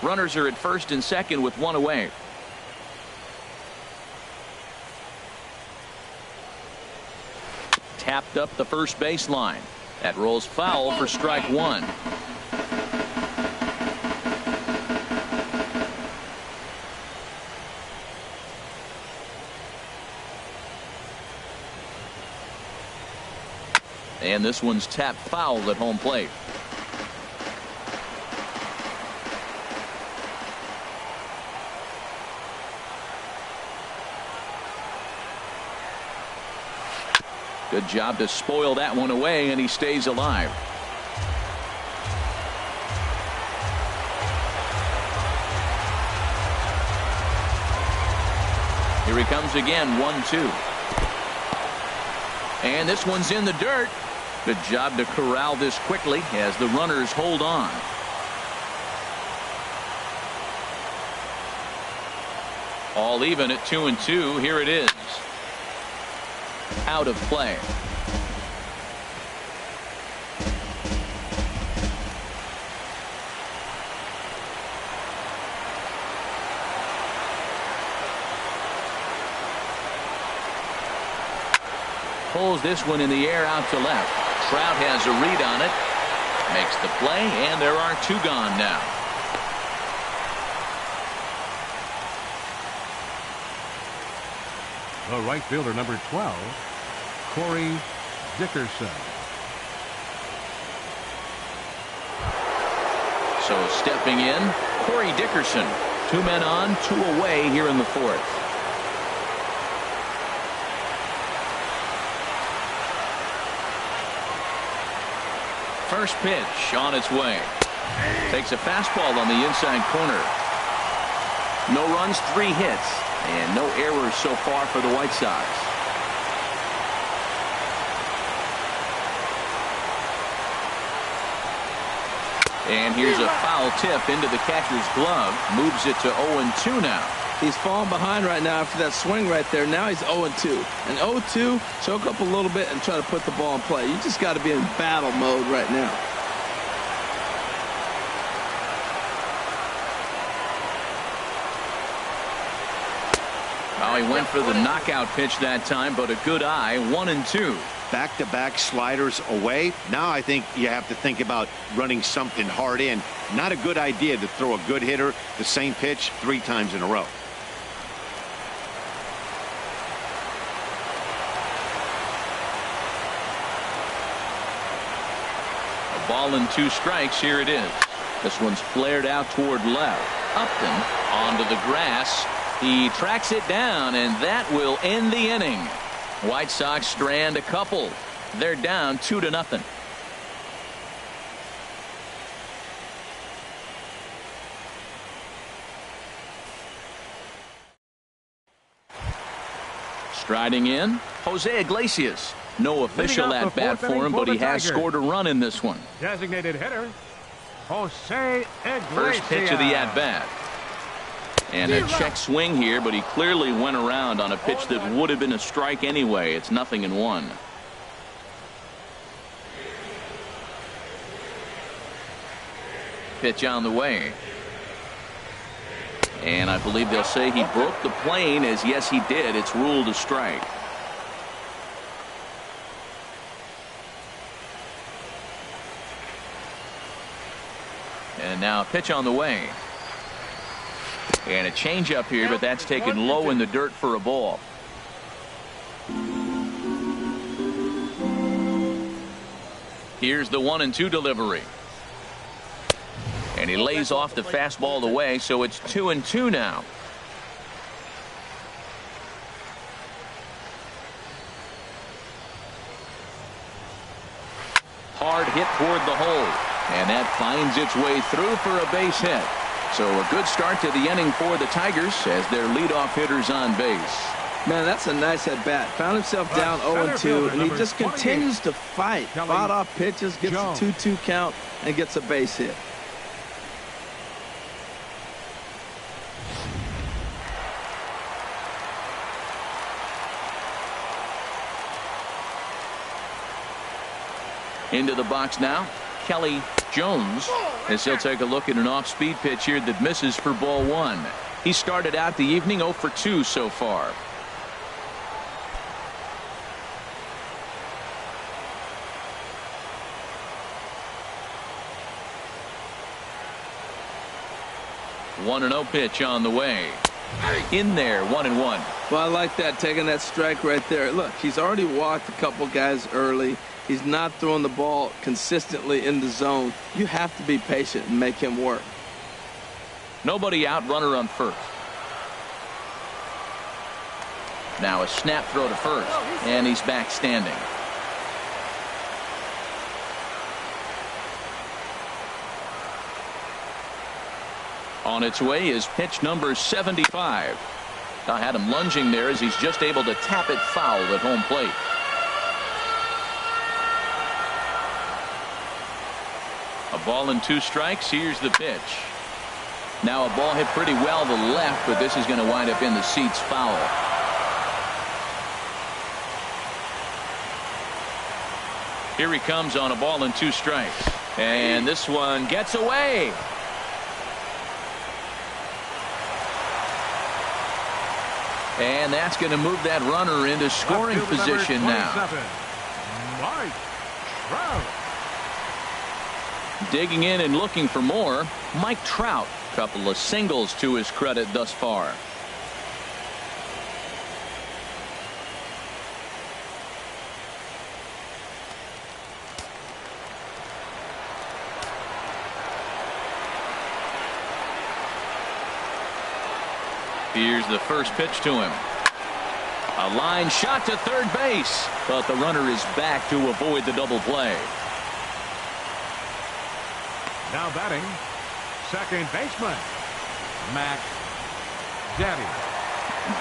Runners are at first and second with one away. Tapped up the first baseline. That rolls foul for strike 1. And this one's tapped foul at home plate. Good job to spoil that one away, and he stays alive. Here he comes again, 1-2. And this one's in the dirt. Good job to corral this quickly as the runners hold on. All even at 2-2. Here it is. Out of play. Pulls this one in the air out to left. Trout has a read on it. Makes the play, and there are two gone now. The right fielder, number 12, Corey Dickerson. So stepping in, Corey Dickerson. 2 men on, 2 away here in the fourth. First pitch on its way. Takes a fastball on the inside corner. No runs, 3 hits, and no errors so far for the White Sox. And here's a foul tip into the catcher's glove. Moves it to 0-2 now. He's falling behind right now after that swing right there. Now he's 0-2. And 0-2, choke up a little bit and try to put the ball in play. You just got to be in battle mode right now. Well, he went for the knockout pitch that time, but a good eye. 1-2. Back-to-back sliders away. Now I think you have to think about running something hard in. Not a good idea to throw a good hitter the same pitch 3 times in a row. A ball and 2 strikes. Here it is. This one's flared out toward left. Upton onto the grass. He tracks it down, and that will end the inning. White Sox strand a couple. They're down 2-0. Striding in, Jose Iglesias. No official at bat for him, but he has scored a run in this one. Designated hitter, Jose Iglesias. First pitch of the at bat. And a check swing here, but he clearly went around on a pitch that would have been a strike anyway. It's 0-1. Pitch on the way. And I believe they'll say he broke the plane, as yes he did. It's ruled a strike. And now a pitch on the way. And a changeup here, but that's taken low in the dirt for a ball. Here's the 1-2 delivery. And he lays off the fastball away, so it's 2-2 now. Hard hit toward the hole. And that finds its way through for a base hit. So a good start to the inning for the Tigers as their leadoff hitter's on base. Man, that's a nice at bat. Found himself down 0-2, and he just continues to fight. Fought off pitches, gets a 2-2 count, and gets a base hit. Into the box now, Kelly Jones, as he'll take a look at an off-speed pitch here that misses for ball 1. He started out the evening 0 for 2 so far. One 1-0 pitch on the way. In there, 1-1. Well, I like that, taking that strike right there. Look, he's already walked a couple guys early. He's not throwing the ball consistently in the zone. You have to be patient and make him work. Nobody out, runner on first. Now a snap throw to first, and he's back standing. On its way is pitch number 75. I had him lunging there as he's just able to tap it foul at home plate. A ball and 2 strikes. Here's the pitch. Now a ball hit pretty well to the left, but this is going to wind up in the seats foul. Here he comes on a ball and 2 strikes. And this one gets away. And that's going to move that runner into scoring position now. Mike Trout. Digging in and looking for more, Mike Trout. Couple of singles to his credit thus far. Here's the first pitch to him. A line shot to third base, but the runner is back to avoid the double play. Now batting, second baseman, Mac Daddy.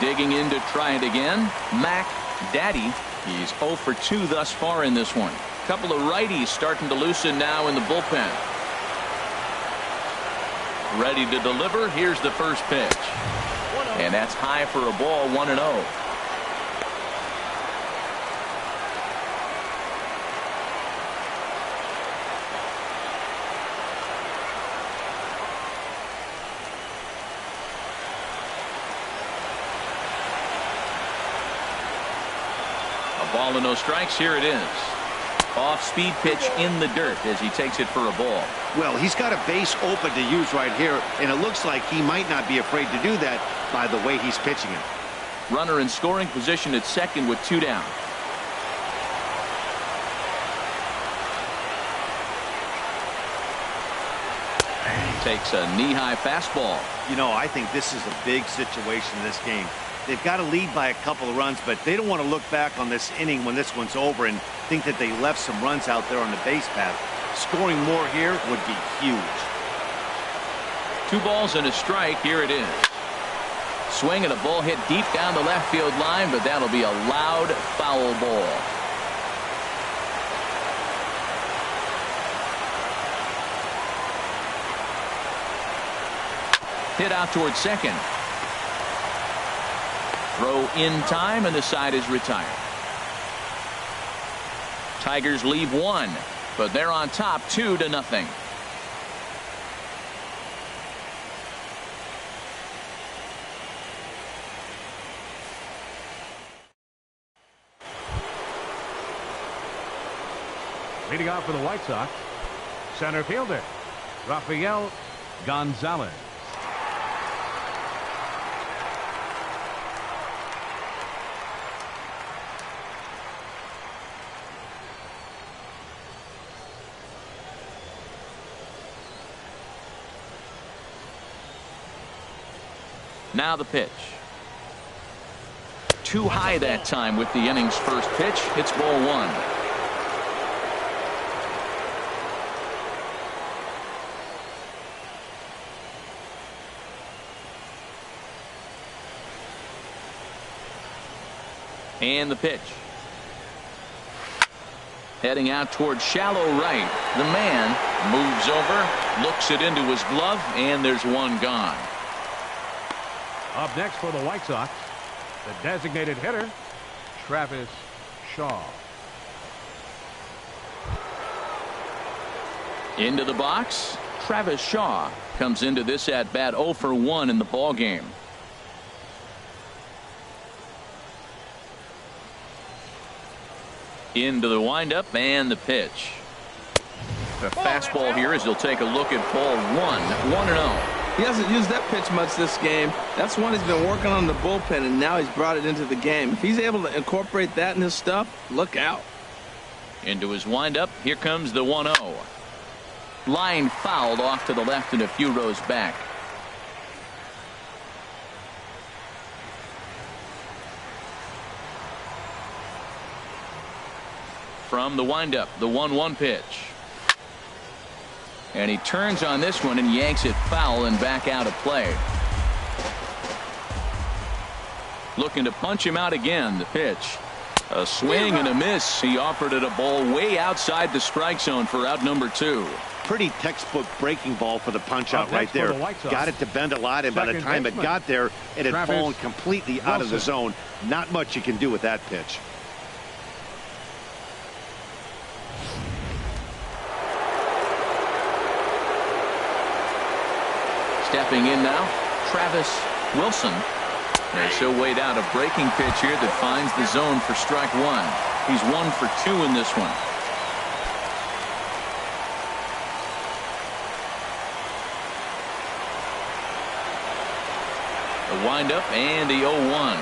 Digging in to try it again, Mac Daddy. He's 0 for 2 thus far in this one. Couple of righties starting to loosen now in the bullpen. Ready to deliver. Here's the first pitch. And that's high for a ball, 1-0. A ball and no strikes. Here it is. Off-speed pitch in the dirt as he takes it for a ball. Well, he's got a base open to use right here, and it looks like he might not be afraid to do that by the way he's pitching it. Runner in scoring position at second with 2 down. Takes a knee-high fastball. You know, I think this is a big situation in this game. They've got to lead by a couple of runs, but they don't want to look back on this inning when this one's over and think that they left some runs out there on the base path. Scoring more here would be huge. 2 balls and a strike. Here it is. Swing and a ball hit deep down the left field line, but that'll be a loud foul ball. Hit out towards second. Throw in time, and the side is retired. Tigers leave 1, but they're on top 2-0. Leading off for the White Sox, center fielder, Rafael Gonzalez. Now the pitch. Too high that time with the inning's first pitch. It's ball 1. And the pitch. Heading out towards shallow right. The man moves over, looks it into his glove, and there's one gone. Up next for the White Sox, the designated hitter, Travis Shaw. Into the box, Travis Shaw comes into this at bat 0 for 1 in the ball game. Into the windup and the pitch. The fastball here as he'll take a look at ball 1, 1-0. He hasn't used that pitch much this game. That's one he's been working on the bullpen, and now he's brought it into the game. If he's able to incorporate that in his stuff, look out. Into his windup. Here comes the 1-0. Line fouled off to the left and a few rows back. From the windup, the 1-1 pitch. And he turns on this one and yanks it foul and back out of play. Looking to punch him out again. The pitch. A swing and a miss. He offered it a ball way outside the strike zone for out number 2. Pretty textbook breaking ball for the punch-out right there. Got it to bend a lot, and by the time it got there, it had fallen completely out of the zone. Not much you can do with that pitch. Stepping in now, Travis Wilson. As he'll wait out a breaking pitch here that finds the zone for strike one. He's 1 for 2 in this one. The windup and the 0-1.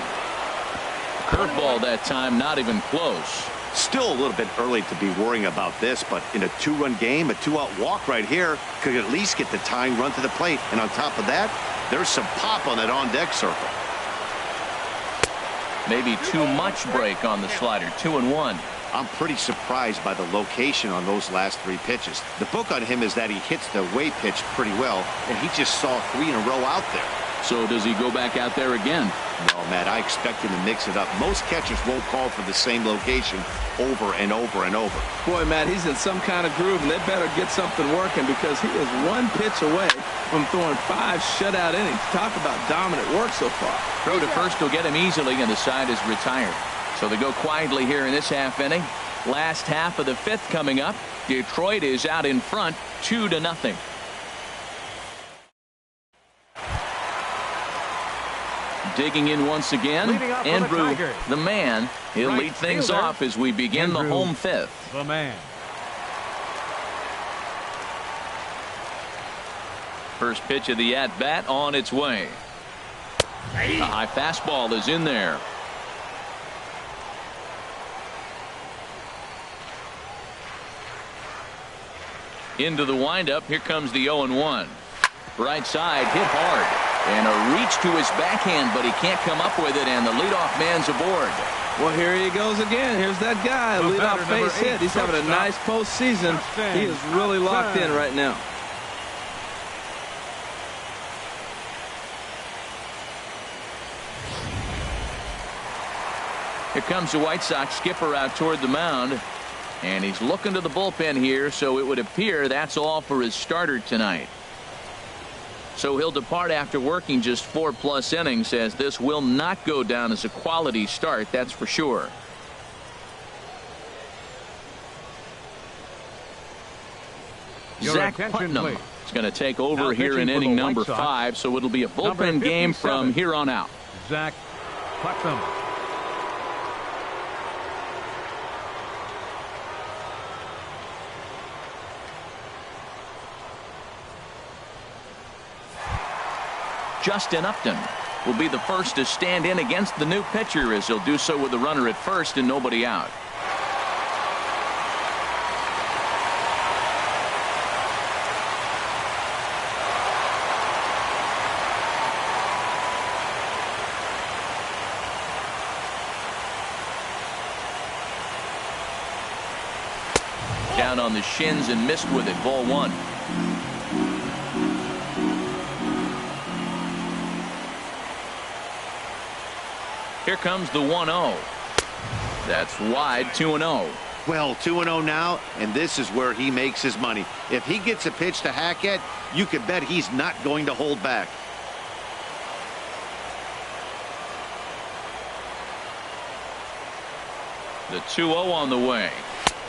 Curveball that time, not even close. Still a little bit early to be worrying about this, but in a 2-run game, a 2-out walk right here could at least get the tying run to the plate. And on top of that, there's some pop on that on-deck circle. Maybe too much break on the slider. 2-1. I'm pretty surprised by the location on those last 3 pitches. The book on him is that he hits the way pitch pretty well, and he just saw 3 in a row out there. So does he go back out there again? No, Matt, I expect him to mix it up. Most catchers won't call for the same location over and over and over. Boy, Matt, he's in some kind of groove, and they better get something working because he is 1 pitch away from throwing 5 shutout innings. Talk about dominant work so far. Throw to first will get him easily, and the side is retired. So they go quietly here in this half inning. Last half of the 5th coming up. Detroit is out in front, 2-0. Digging in once again, Andrew, the man. He'll lead things off as we begin the home 5th. The man. First pitch of the at-bat on its way. The high fastball is in there. Into the windup. Here comes the 0-1. Right side, hit hard. And a reach to his backhand, but he can't come up with it, and the leadoff man's aboard. Well, here he goes again. Here's that guy, leadoff base hit. He's having a nice postseason. He is really locked in right now. Here comes the White Sox skipper out toward the mound, and he's looking to the bullpen here, so it would appear that's all for his starter tonight. So he'll depart after working just 4+ innings, as this will not go down as a quality start, that's for sure. Zach Putnam is going to take over here in inning number 5, so it'll be a bullpen game from here on out. Zach Putnam. Justin Upton will be the first to stand in against the new pitcher, as he'll do so with the runner at first and nobody out. Down on the shins and missed with it. Ball 1. Here comes the 1-0. That's wide. 2-0. Well, 2-0 now, and this is where he makes his money. If he gets a pitch to hack at, you can bet he's not going to hold back. The 2-0 on the way.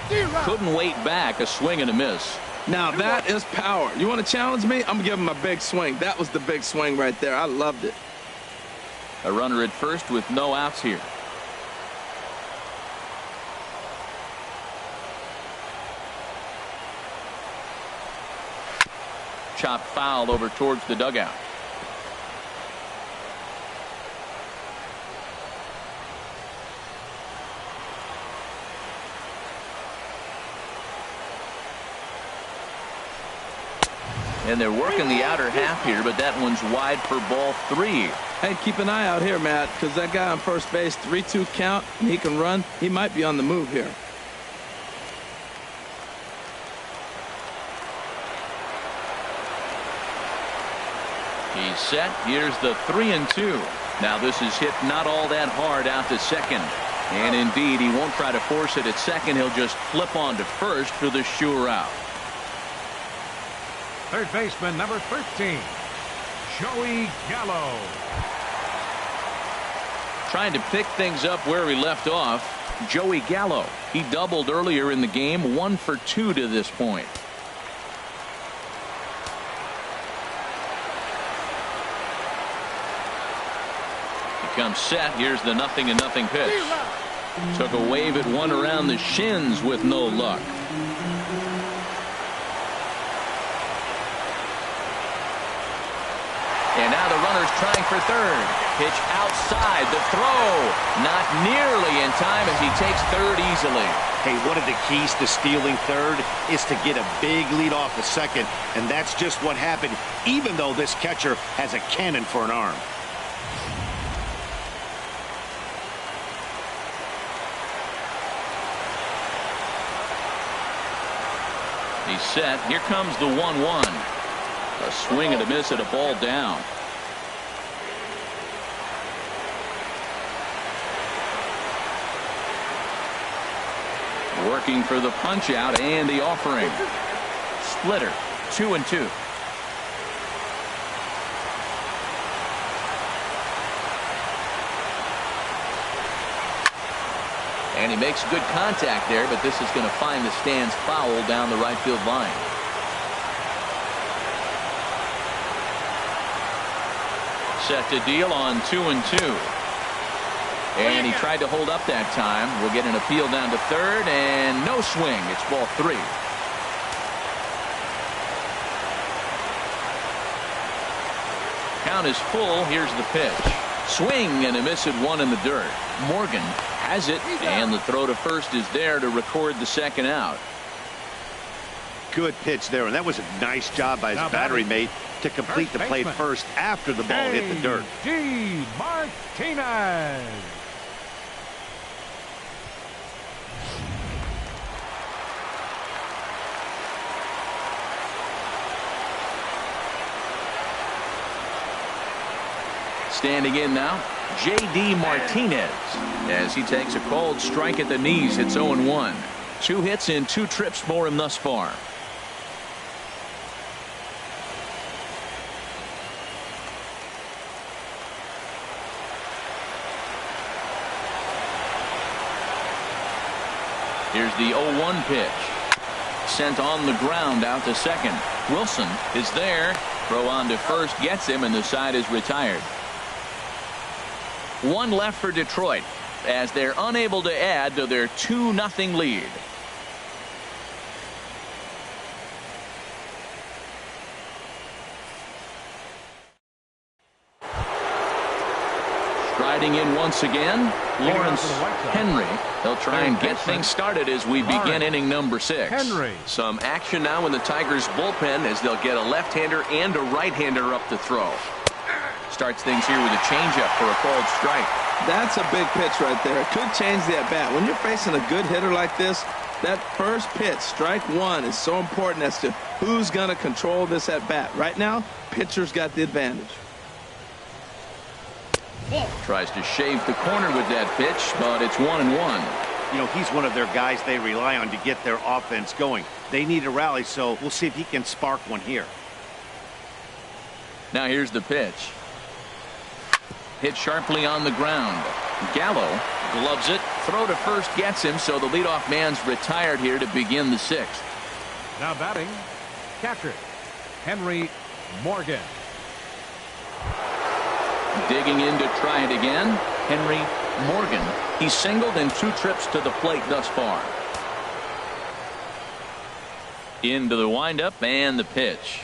Couldn't wait back. A swing and a miss. Now that is power. You want to challenge me? I'm going to give him a big swing. That was the big swing right there. I loved it. A runner at first with no outs here. Chopped foul over towards the dugout. And they're working the outer half here, but that one's wide for ball 3. Hey, keep an eye out here, Matt, because that guy on first base, 3-2 count, and he can run. He might be on the move here. He's set. Here's the 3-2. Now this is hit not all that hard out to second. And indeed, he won't try to force it at second. He'll just flip on to first for the sure out. Third baseman, number 13, Joey Gallo. Trying to pick things up where he left off, Joey Gallo. He doubled earlier in the game, 1 for 2 to this point. He comes set. Here's the 0-0 pitch. Took a wave at one around the shins with no luck. And now the runner's trying for third. Pitch outside. The throw not nearly in time as he takes third easily. Hey, one of the keys to stealing third is to get a big lead off the second, and that's just what happened, even though this catcher has a cannon for an arm. He's set. Here comes the 1-1. A swing and a miss at a ball down. Working for the punch out and the offering. Splitter, 2-2. And he makes good contact there, but this is going to find the stands foul down the right field line. Set to deal on 2-2. And he tried to hold up that time. We'll get an appeal down to third, and no swing. It's ball 3. Count is full. Here's the pitch. Swing and a miss at one in the dirt. Morgan has it, and the throw to first is there to record the second out. Good pitch there, and that was a nice job by his battery mate to complete the play first after the ball hit the dirt. J.D. Martinez. Standing in now, J.D. Martinez, as he takes a called strike at the knees. It's 0-1. 2 hits in 2 trips for him thus far. Here's the 0-1 pitch. Sent on the ground out to second. Wilson is there. Throw on to first gets him, and the side is retired. 1 left for Detroit as they're unable to add to their 2-0 lead. Striding in once again, Lawrence Henry. They'll try and get things started as we begin inning number 6. Henry. Some action now in the Tigers bullpen as they'll get a left-hander and a right-hander up to throw. Starts things here with a changeup for a called strike. That's a big pitch right there. It could change the at-bat. When you're facing a good hitter like this, that first pitch, strike 1, is so important as to who's going to control this at-bat. Right now, pitcher's got the advantage. Tries to shave the corner with that pitch, but it's 1-1. You know, he's one of their guys they rely on to get their offense going. They need a rally, so we'll see if he can spark one here. Now here's the pitch. Hit sharply on the ground. Gallo gloves it. Throw to first gets him, so the leadoff man's retired here to begin the 6th. Now batting, catcher Henry Morgan. Digging in to try it again, Henry Morgan. He's singled in 2 trips to the plate thus far. Into the windup and the pitch.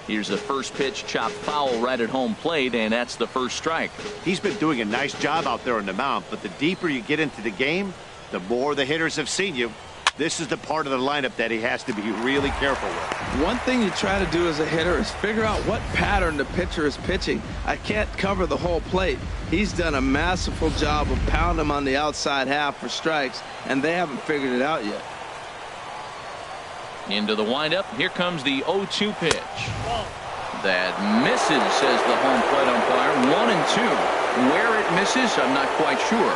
Here's the first pitch, chopped foul right at home plate, and that's the first strike. He's been doing a nice job out there on the mound, but the deeper you get into the game, the more the hitters have seen you. This is the part of the lineup that he has to be really careful with. One thing you try to do as a hitter is figure out what pattern the pitcher is pitching. I can't cover the whole plate. He's done a masterful job of pounding him on the outside half for strikes, and they haven't figured it out yet. Into the windup. Here comes the 0-2 pitch. That misses, says the home plate umpire. 1-2. Where it misses, I'm not quite sure.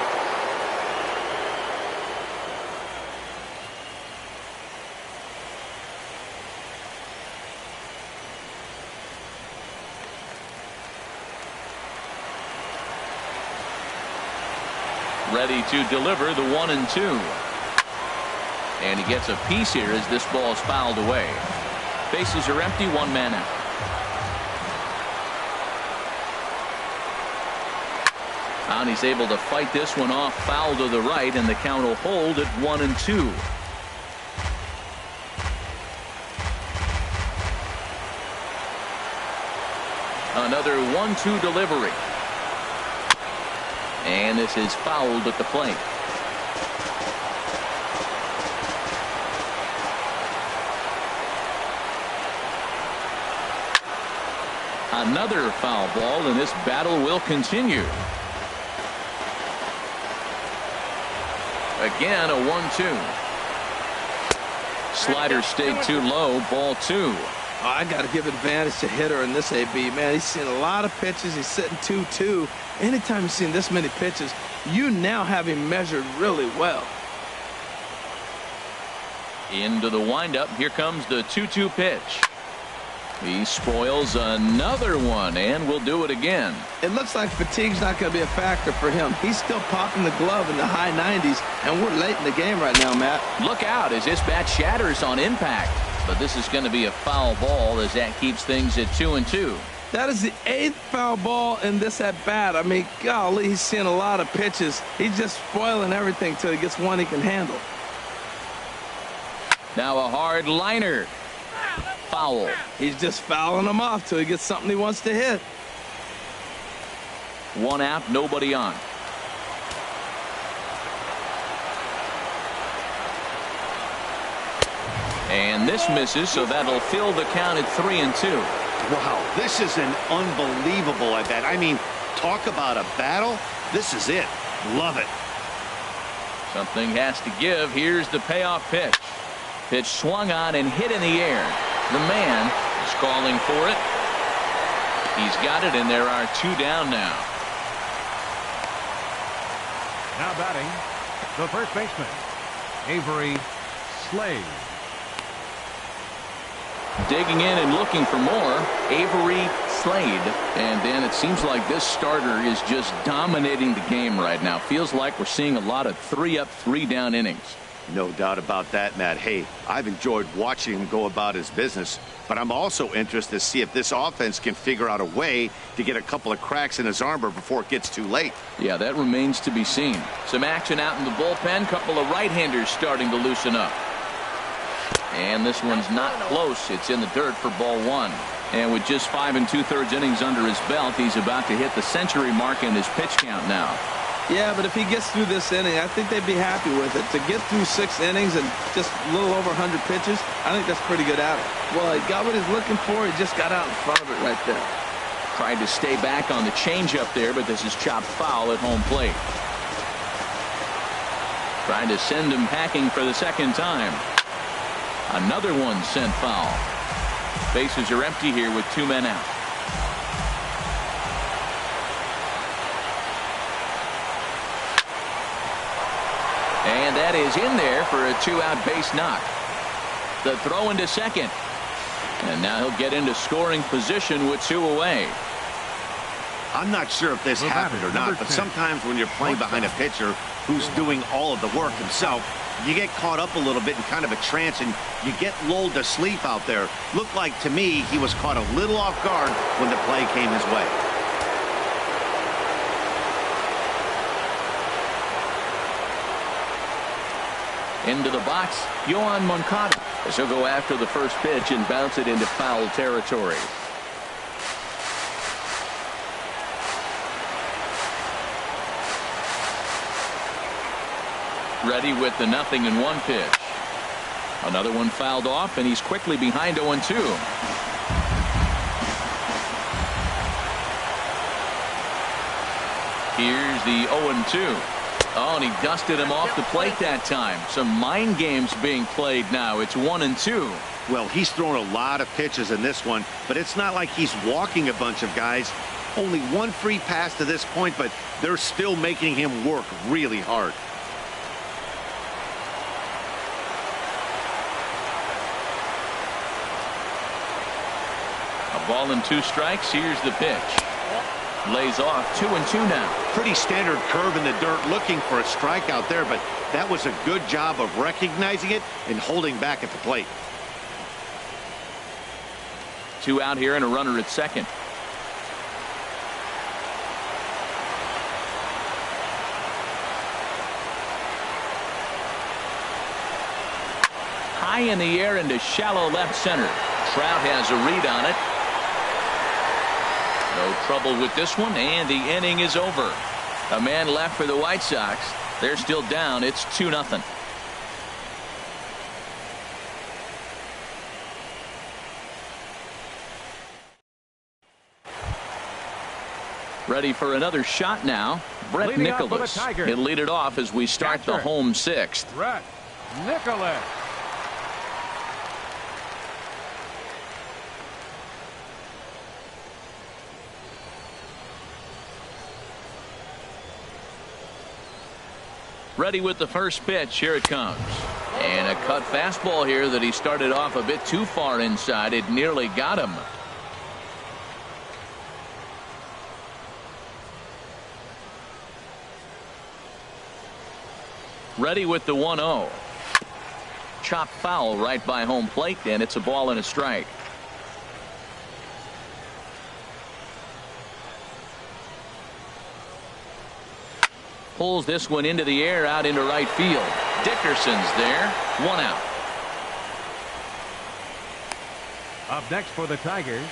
Ready to deliver the 1-2. And he gets a piece here as this ball is fouled away. Bases are empty, one man out. And he's able to fight this one off, foul to the right, and the count will hold at 1-2. Another 1-2 delivery. And this is fouled at the plate. Another foul ball, and this battle will continue. Again, a 1-2. Slider stayed too low, ball 2. I got to give advantage to hitter in this AB. Man, he's seen a lot of pitches. He's sitting 2-2. Anytime you've seen this many pitches, you now have him measured really well. Into the windup. Here comes the 2-2 pitch. He spoils another one, and will do it again. It looks like fatigue's not going to be a factor for him. He's still popping the glove in the high 90s, and we're late in the game right now, Matt. Look out as this bat shatters on impact. But this is going to be a foul ball as that keeps things at 2-2. That is the 8th foul ball in this at bat. I mean, golly, he's seeing a lot of pitches. He's just spoiling everything till he gets one he can handle. Now a hard liner. Foul. He's just fouling them off till he gets something he wants to hit. One out, nobody on. And this misses, so that'll fill the count at 3-2. Wow, this is an unbelievable at bat. I mean, talk about a battle. This is it. Love it. Something has to give. Here's the payoff pitch. Pitch swung on and hit in the air. The man is calling for it. He's got it, and there are 2 down now. Now batting, the first baseman, Avery Slade. Digging in and looking for more, Avery Slade. And Dan, it seems like this starter is just dominating the game right now. Feels like we're seeing a lot of 3-up, 3-down innings. No doubt about that, Matt. Hey, I've enjoyed watching him go about his business, but I'm also interested to see if this offense can figure out a way to get a couple of cracks in his armor before it gets too late. Yeah, that remains to be seen. Some action out in the bullpen. Couple of right-handers starting to loosen up. And this one's not close. It's in the dirt for ball 1. And with just 5 2/3 innings under his belt, he's about to hit the century mark in his pitch count now. Yeah, but if he gets through this inning, I think they'd be happy with it. To get through 6 innings and just a little over 100 pitches, I think that's pretty good out. Well, he got what he's looking for. He just got out in front of it right there. Tried to stay back on the changeup there, but this is chopped foul at home plate. Trying to send him packing for the second time. Another one sent foul. Bases are empty here with 2 men out. And that is in there for a 2-out base knock. The throw into second. And now he'll get into scoring position with 2 away. I'm not sure if this happened or not, but sometimes when you're playing behind a pitcher who's doing all of the work himself, you get caught up a little bit in kind of a trance and you get lulled to sleep out there. Looked like to me he was caught a little off guard when the play came his way. Into the box, Yohan Moncada. As he'll go after the first pitch and bounce it into foul territory. Ready with the 0-1 pitch. Another one fouled off, and he's quickly behind 0-2. Here's the 0-2. Oh, and he dusted him off the plate that time. Some mind games being played now. It's 1-2. Well, he's thrown a lot of pitches in this one, but it's not like he's walking a bunch of guys. Only 1 free pass to this point, but they're still making him work really hard. A ball and 2 strikes. Here's the pitch. Lays off 2-2 now. Pretty standard curve in the dirt, looking for a strikeout there, but that was a good job of recognizing it and holding back at the plate. 2 out here and a runner at second. High in the air into shallow left center. Trout has a read on it. No trouble with this one, and the inning is over. A man left for the White Sox. They're still down. It's 2-0. Ready for another shot now. Brett Nicholas. He'll lead it off as we start the home sixth. Brett Nicholas. Ready with the first pitch. Here it comes. And a cut fastball here that he started off a bit too far inside. It nearly got him. Ready with the 1-0. Chop foul right by home plate, and it's a ball and a strike. Pulls this one into the air out into right field. Dickerson's there. 1 out. Up next for the Tigers,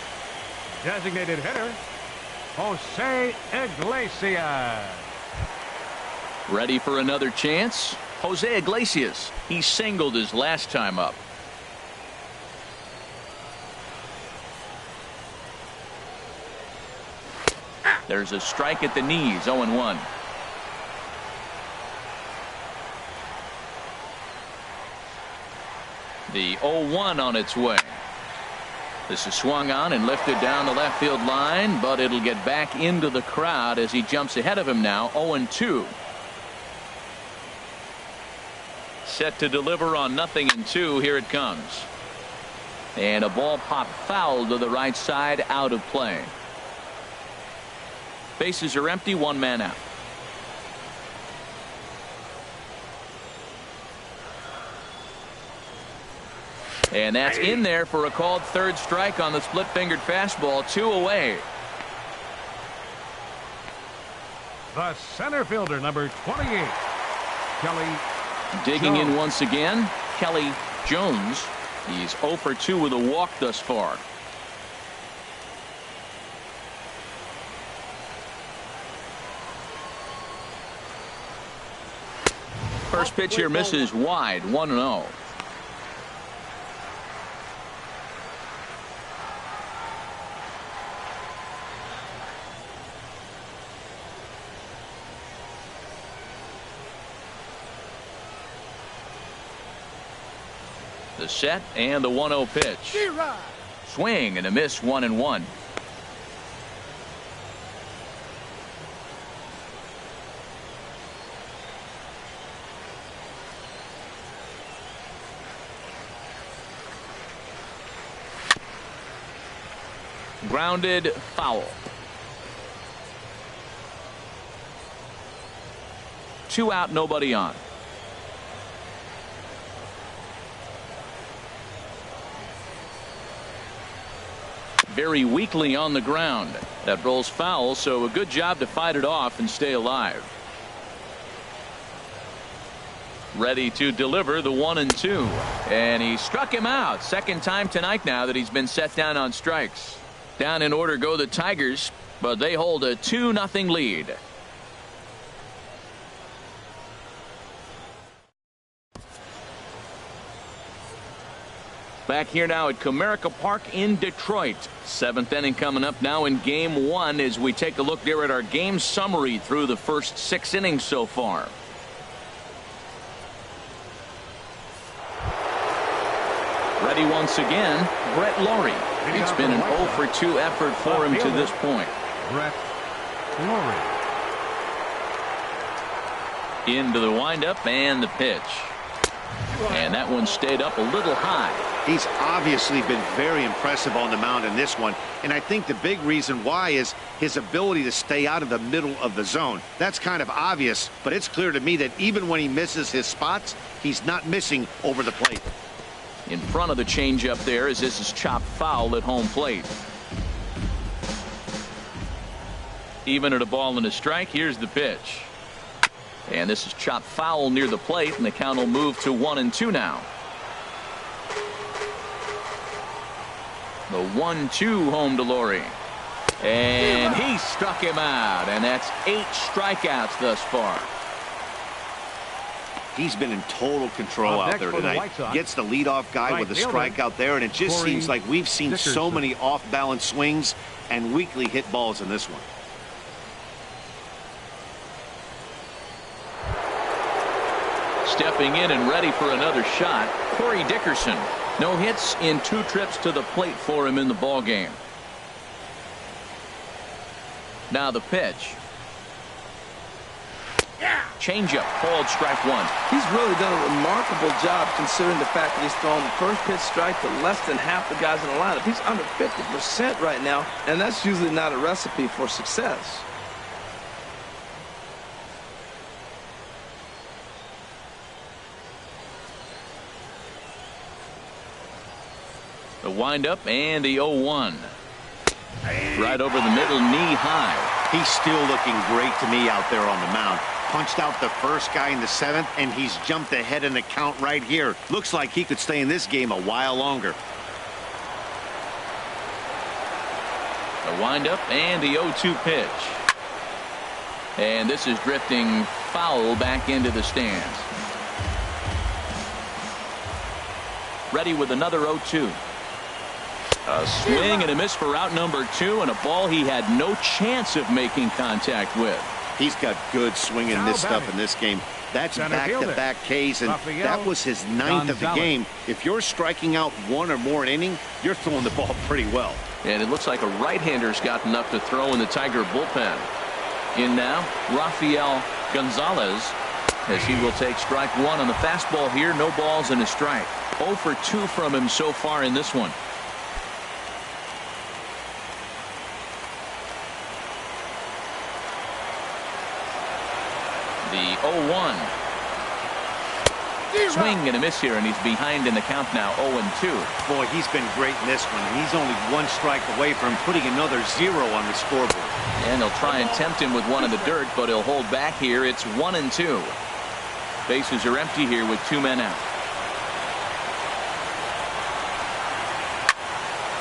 designated hitter, Jose Iglesias. Ready for another chance. Jose Iglesias. He singled his last time up. There's a strike at the knees. 0-1. The 0-1 on its way. This is swung on and lifted down the left field line, but it'll get back into the crowd as he jumps ahead of him now. 0-2. Set to deliver on 0-2. Here it comes. And a ball popped foul to the right side, out of play. Bases are empty, 1 man out. And that's in there for a called third strike on the split-fingered fastball. 2 away. The center fielder, number 28, Kelly Digging Jones. in once again, Kelly Jones. He's 0 for 2 with a walk thus far. First pitch here misses wide. 1-0. The set and the 1-0 pitch. Swing and a miss. 1-1. Grounded foul. 2 out, nobody on. Very weakly on the ground. That rolls foul, so a good job to fight it off and stay alive. Ready to deliver the 1-2. And he struck him out. Second time tonight now that he's been set down on strikes. Down in order go the Tigers, but they hold a 2-0 lead. Back here now at Comerica Park in Detroit. 7th inning coming up now in game 1 as we take a look there at our game summary through the first 6 innings so far. Ready once again, Brett Laurie. It's been an 0 for 2 effort for him to this point. Brett Laurie. Into the windup and the pitch. And that one stayed up a little high. He's obviously been very impressive on the mound in this one, and I think the big reason why is his ability to stay out of the middle of the zone. That's kind of obvious, but it's clear to me that even when he misses his spots, he's not missing over the plate. In front of the changeup there as this is chopped foul at home plate. Even at a ball and a strike, here's the pitch. And this is chopped foul near the plate, and the count will move to 1-2 now. The 1-2 home to Laurie. And he struck him out, and that's 8 strikeouts thus far. He's been in total control out there tonight. Gets the leadoff guy with a strikeout there, and it just seems like we've seen so many off-balance swings and weakly hit balls in this one. Stepping in and ready for another shot, Corey Dickerson. No hits in 2 trips to the plate for him in the ball game. Now the pitch. Changeup called strike 1. He's really done a remarkable job considering the fact that he's thrown the first pitch strike to less than half the guys in the lineup. He's under 50% right now, and that's usually not a recipe for success. The windup and the 0-1. Right over the middle, knee high. He's still looking great to me out there on the mound. Punched out the first guy in the 7th, and he's jumped ahead in the count right here. Looks like he could stay in this game a while longer. The windup and the 0-2 pitch. And this is drifting foul back into the stands. Ready with another 0-2. A swing and a miss for out number 2, and a ball he had no chance of making contact with. He's got good swing and miss stuff in this game. That's back-to-back Ks, and that was his 9th of the game. If you're striking out 1 or more an inning, you're throwing the ball pretty well. And it looks like a right-hander's got enough to throw in the Tiger bullpen. In now, Rafael Gonzalez, as he will take strike 1 on the fastball here. No balls and a strike. 0 for 2 from him so far in this one. The 0-1. Swing and a miss here, and he's behind in the count now, 0-2. Boy, he's been great in this one. He's only 1 strike away from putting another 0 on the scoreboard. And they'll try and tempt him with one in the dirt, but he'll hold back here. It's 1-2. Bases are empty here with 2 men out.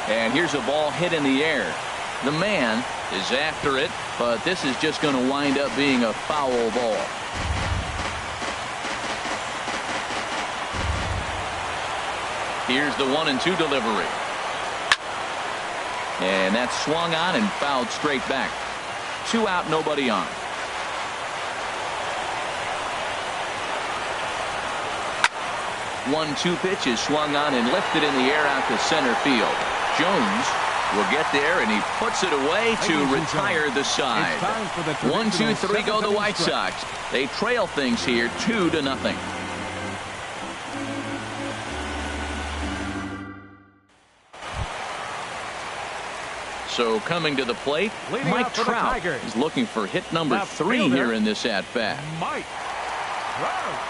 And here's a ball hit in the air. The man is after it, but this is just going to wind up being a foul ball. Here's the 1-2 delivery. And that's swung on and fouled straight back. 2 out, nobody on. One-two pitch is swung on and lifted in the air out to center field. Jones will get there, and he puts it away to retire the side. 1-2-3 go the White Sox. They trail things here 2-0. So coming to the plate, Mike Trout is looking for hit number 3 here in this at-bat. Mike Trout.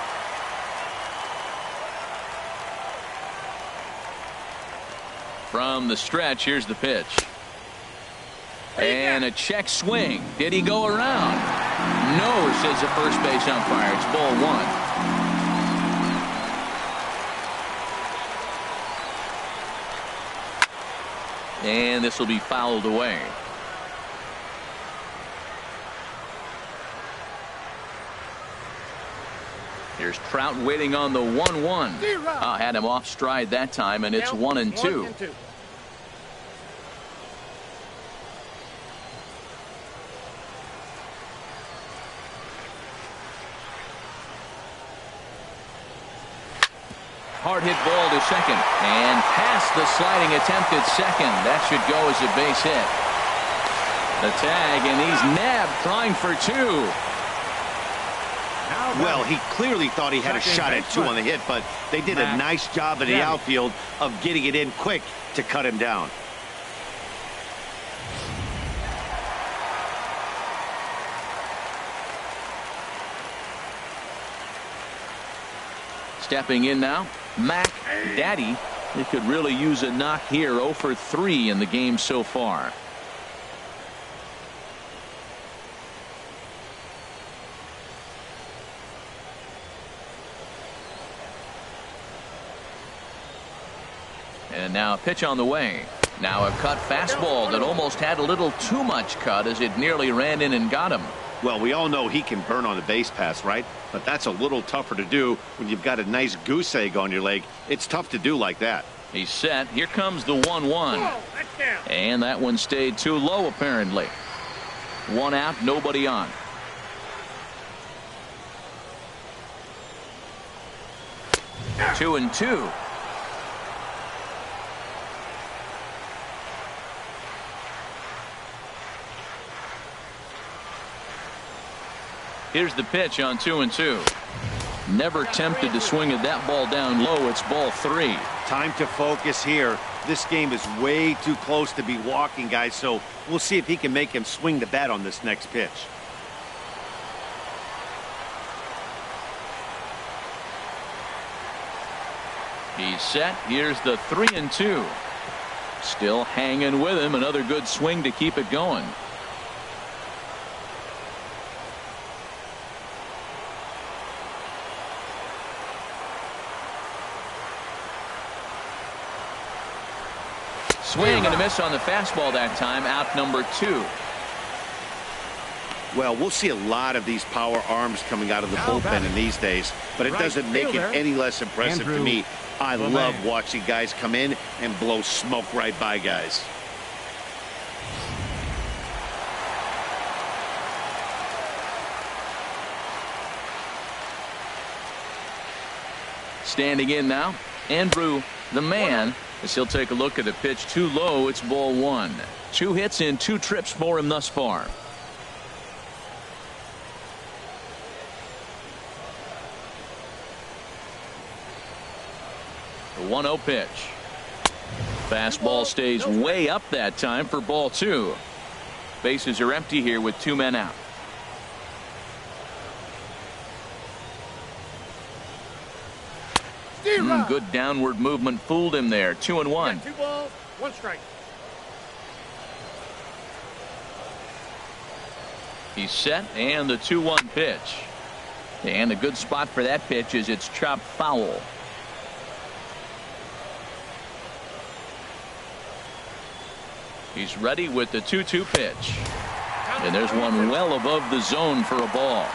From the stretch, here's the pitch. And a check swing. Did he go around? No, says the first base umpire. It's ball 1. And this will be fouled away. Here's Trout waiting on the 1-1. Had him off stride that time, and it's 1-2. Hard hit ball to second, and past the sliding attempt at second. That should go as a base hit. The tag, and he's nabbed, trying for 2. Now Well, he clearly thought he had a shot at 2 on the hit, but they did a nice job in the outfield of getting it in quick to cut him down. Stepping in now, Mac Daddy. They could really use a knock here. 0 for 3 in the game so far. And now a pitch on the way. Now a cut fastball that almost had a little too much cut as it nearly ran in and got him. Well, we all know he can burn on the base pass, right? But that's a little tougher to do when you've got a nice goose egg on your leg. It's tough to do like that. He's set. Here comes the 1-1. And that one stayed too low, apparently. 1 out, nobody on. Two and two. Here's the pitch on 2-2. Never tempted to swing at that ball down low. It's ball 3. Time to focus here. This game is way too close to be walking, guys, so we'll see if he can make him swing the bat on this next pitch. He's set. Here's the 3-2. Still hanging with him. Another good swing to keep it going. Swing and a miss on the fastball that time. Out number 2. Well, we'll see a lot of these power arms coming out of the bullpen in these days, but it doesn't make it any less impressive to me. I love watching guys come in and blow smoke right by guys. Standing in now, Andrew the man, as he'll take a look at a pitch too low. It's ball 1. 2 hits in 2 trips for him thus far. The 1-0 pitch. Fastball stays way up that time for ball 2. Bases are empty here with 2 men out. Good downward movement fooled him there. 2-1. 2 balls, 1 strike. He's set, and the 2-1 pitch. And a good spot for that pitch is it's chopped foul. He's ready with the 2-2 pitch. And there's one well above the zone for a ball.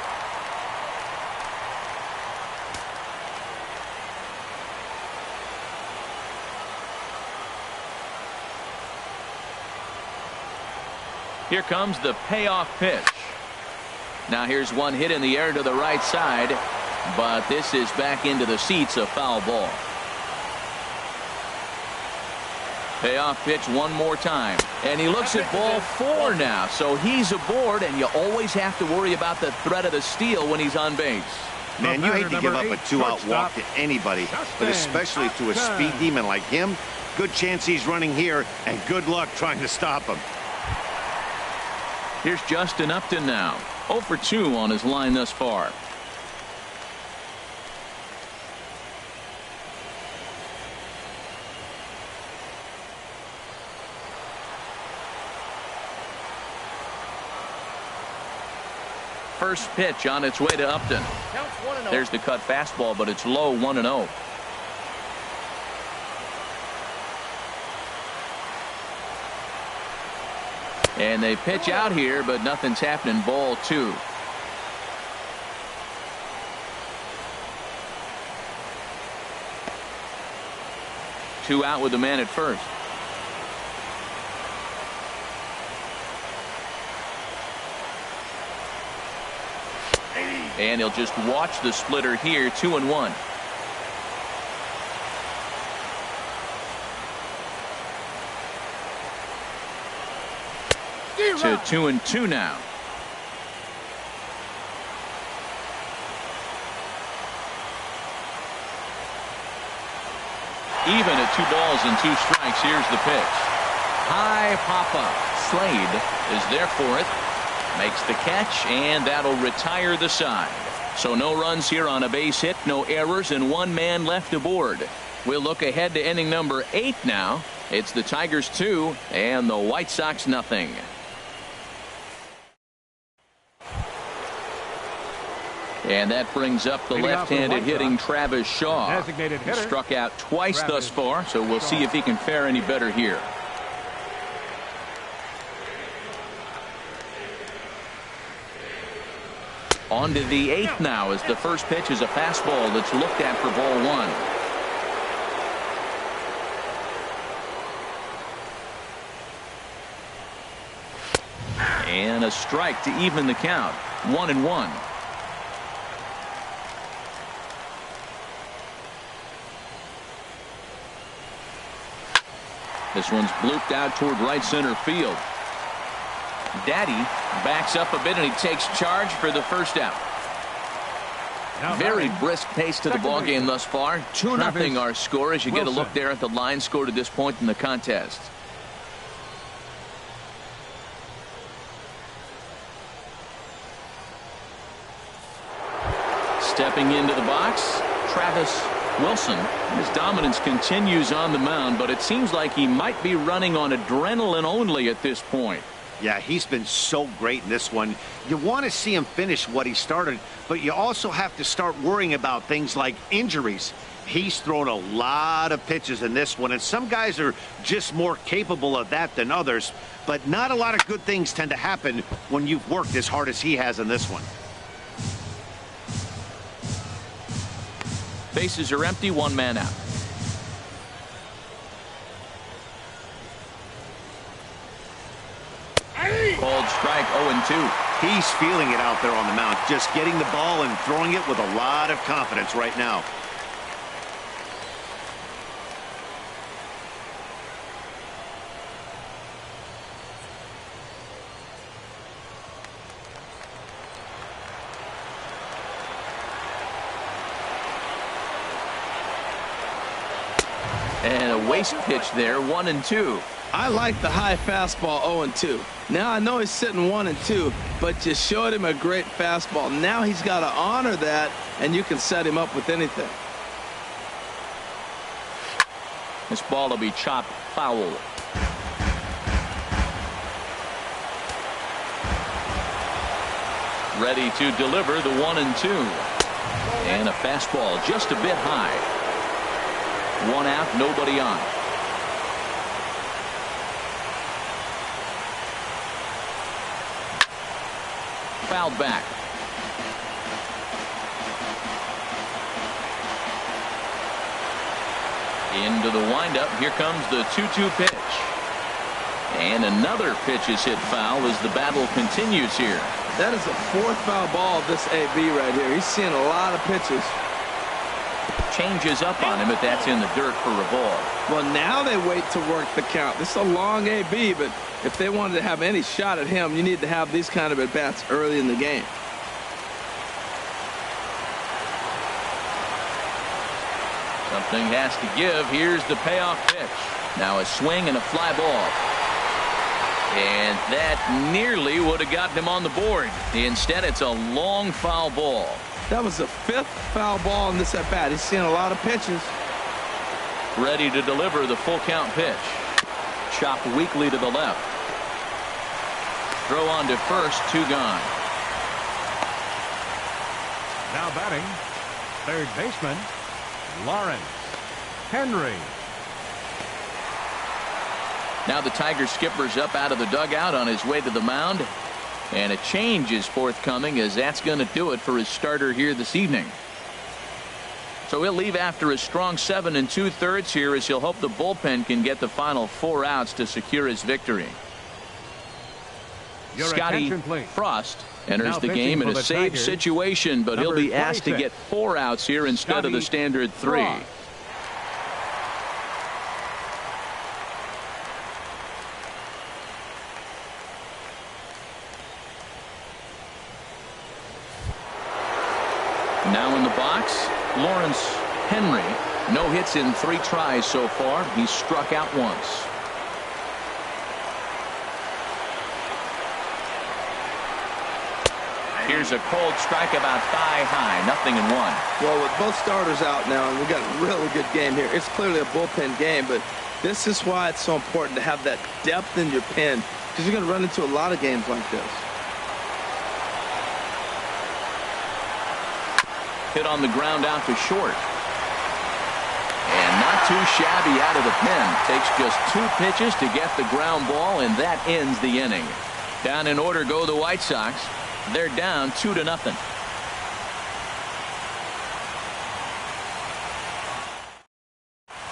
Here comes the payoff pitch. Now here's one hit in the air to the right side, but this is back into the seats, a foul ball. Payoff pitch one more time, and he looks at ball 4 now, so he's aboard, and you always have to worry about the threat of the steal when he's on base. Man, you hate to give up a 2-out walk to anybody, but especially to a speed demon like him. Good chance he's running here, and good luck trying to stop him. Here's Justin Upton now. 0 for 2 on his line thus far. First pitch on its way to Upton. There's the cut fastball, but it's low, 1-0. And they pitch out here, but nothing's happening. Ball 2. Two out with the man at first. And he'll just watch the splitter here. 2-1. To 2-2 now. Even at 2 balls and 2 strikes. Here's the pitch. High pop-up. Slade is there for it. Makes the catch, and that'll retire the side. So no runs here on a base hit, no errors, and 1 man left aboard. We'll look ahead to inning number 8 now. It's the Tigers 2 and the White Sox nothing. And that brings up the left-handed hitting Travis Shaw. He struck out twice thus far, so we'll see if he can fare any better here. On to the 8th now, as the first pitch is a fastball that's looked at for ball 1. And a strike to even the count. 1-1. This one's blooped out toward right center field. Daddy backs up a bit, and he takes charge for the first out. Very brisk pace to the ball game thus far. 2-0 our score as you get a look there at the line score to this point in the contest. Stepping into the box, Travis Wilson. His dominance continues on the mound, but it seems like he might be running on adrenaline only at this point. Yeah, he's been so great in this one. You want to see him finish what he started, but you also have to start worrying about things like injuries. He's thrown a lot of pitches in this one, and some guys are just more capable of that than others, but not a lot of good things tend to happen when you've worked as hard as he has in this one. Bases are empty, 1 man out. Called strike, 0-2. He's feeling it out there on the mound, just getting the ball and throwing it with a lot of confidence right now. And a waste pitch there, 1-2. I like the high fastball 0-2. Now I know he's sitting 1-2, but you showed him a great fastball. Now he's got to honor that, and you can set him up with anything. This ball will be chopped foul. Ready to deliver the 1-2. And a fastball just a bit high. 1 out, nobody on. Fouled back. Into the windup. Here comes the 2-2 pitch. And another pitch is hit foul as the battle continues here. That is the 4th foul ball of this AB right here. He's seeing a lot of pitches. Changes up on him, but that's in the dirt for a ball. Well, now they wait to work the count. This is a long AB, but if they wanted to have any shot at him, you need to have these kind of at-bats early in the game. Something has to give. Here's the payoff pitch. Now a swing and a fly ball. And that nearly would have gotten him on the board. Instead, it's a long foul ball. That was the 5th foul ball in this at-bat. He's seeing a lot of pitches. Ready to deliver the full count pitch. Chopped weakly to the left. Throw on to first, 2 gone. Now batting, 3rd baseman, Lawrence Henry. Now the Tiger skipper's up out of the dugout on his way to the mound. And a change is forthcoming, as that's going to do it for his starter here this evening. So he'll leave after a strong 7 2/3 here, as he'll hope the bullpen can get the final 4 outs to secure his victory. Scotty Frost enters the game in a safe situation, but he'll be asked to get 4 outs here instead of the standard 3. Now in the box, Lawrence Henry. No hits in 3 tries so far. He's struck out once. Here's a cold strike about thigh high. 0-1. Well, with both starters out now, and we got a really good game here. It's clearly a bullpen game, but this is why it's so important to have that depth in your pen, because you're going to run into a lot of games like this. Hit on the ground out to short. And not too shabby out of the pen. Takes just 2 pitches to get the ground ball, and that ends the inning. Down in order go the White Sox. They're down 2-0.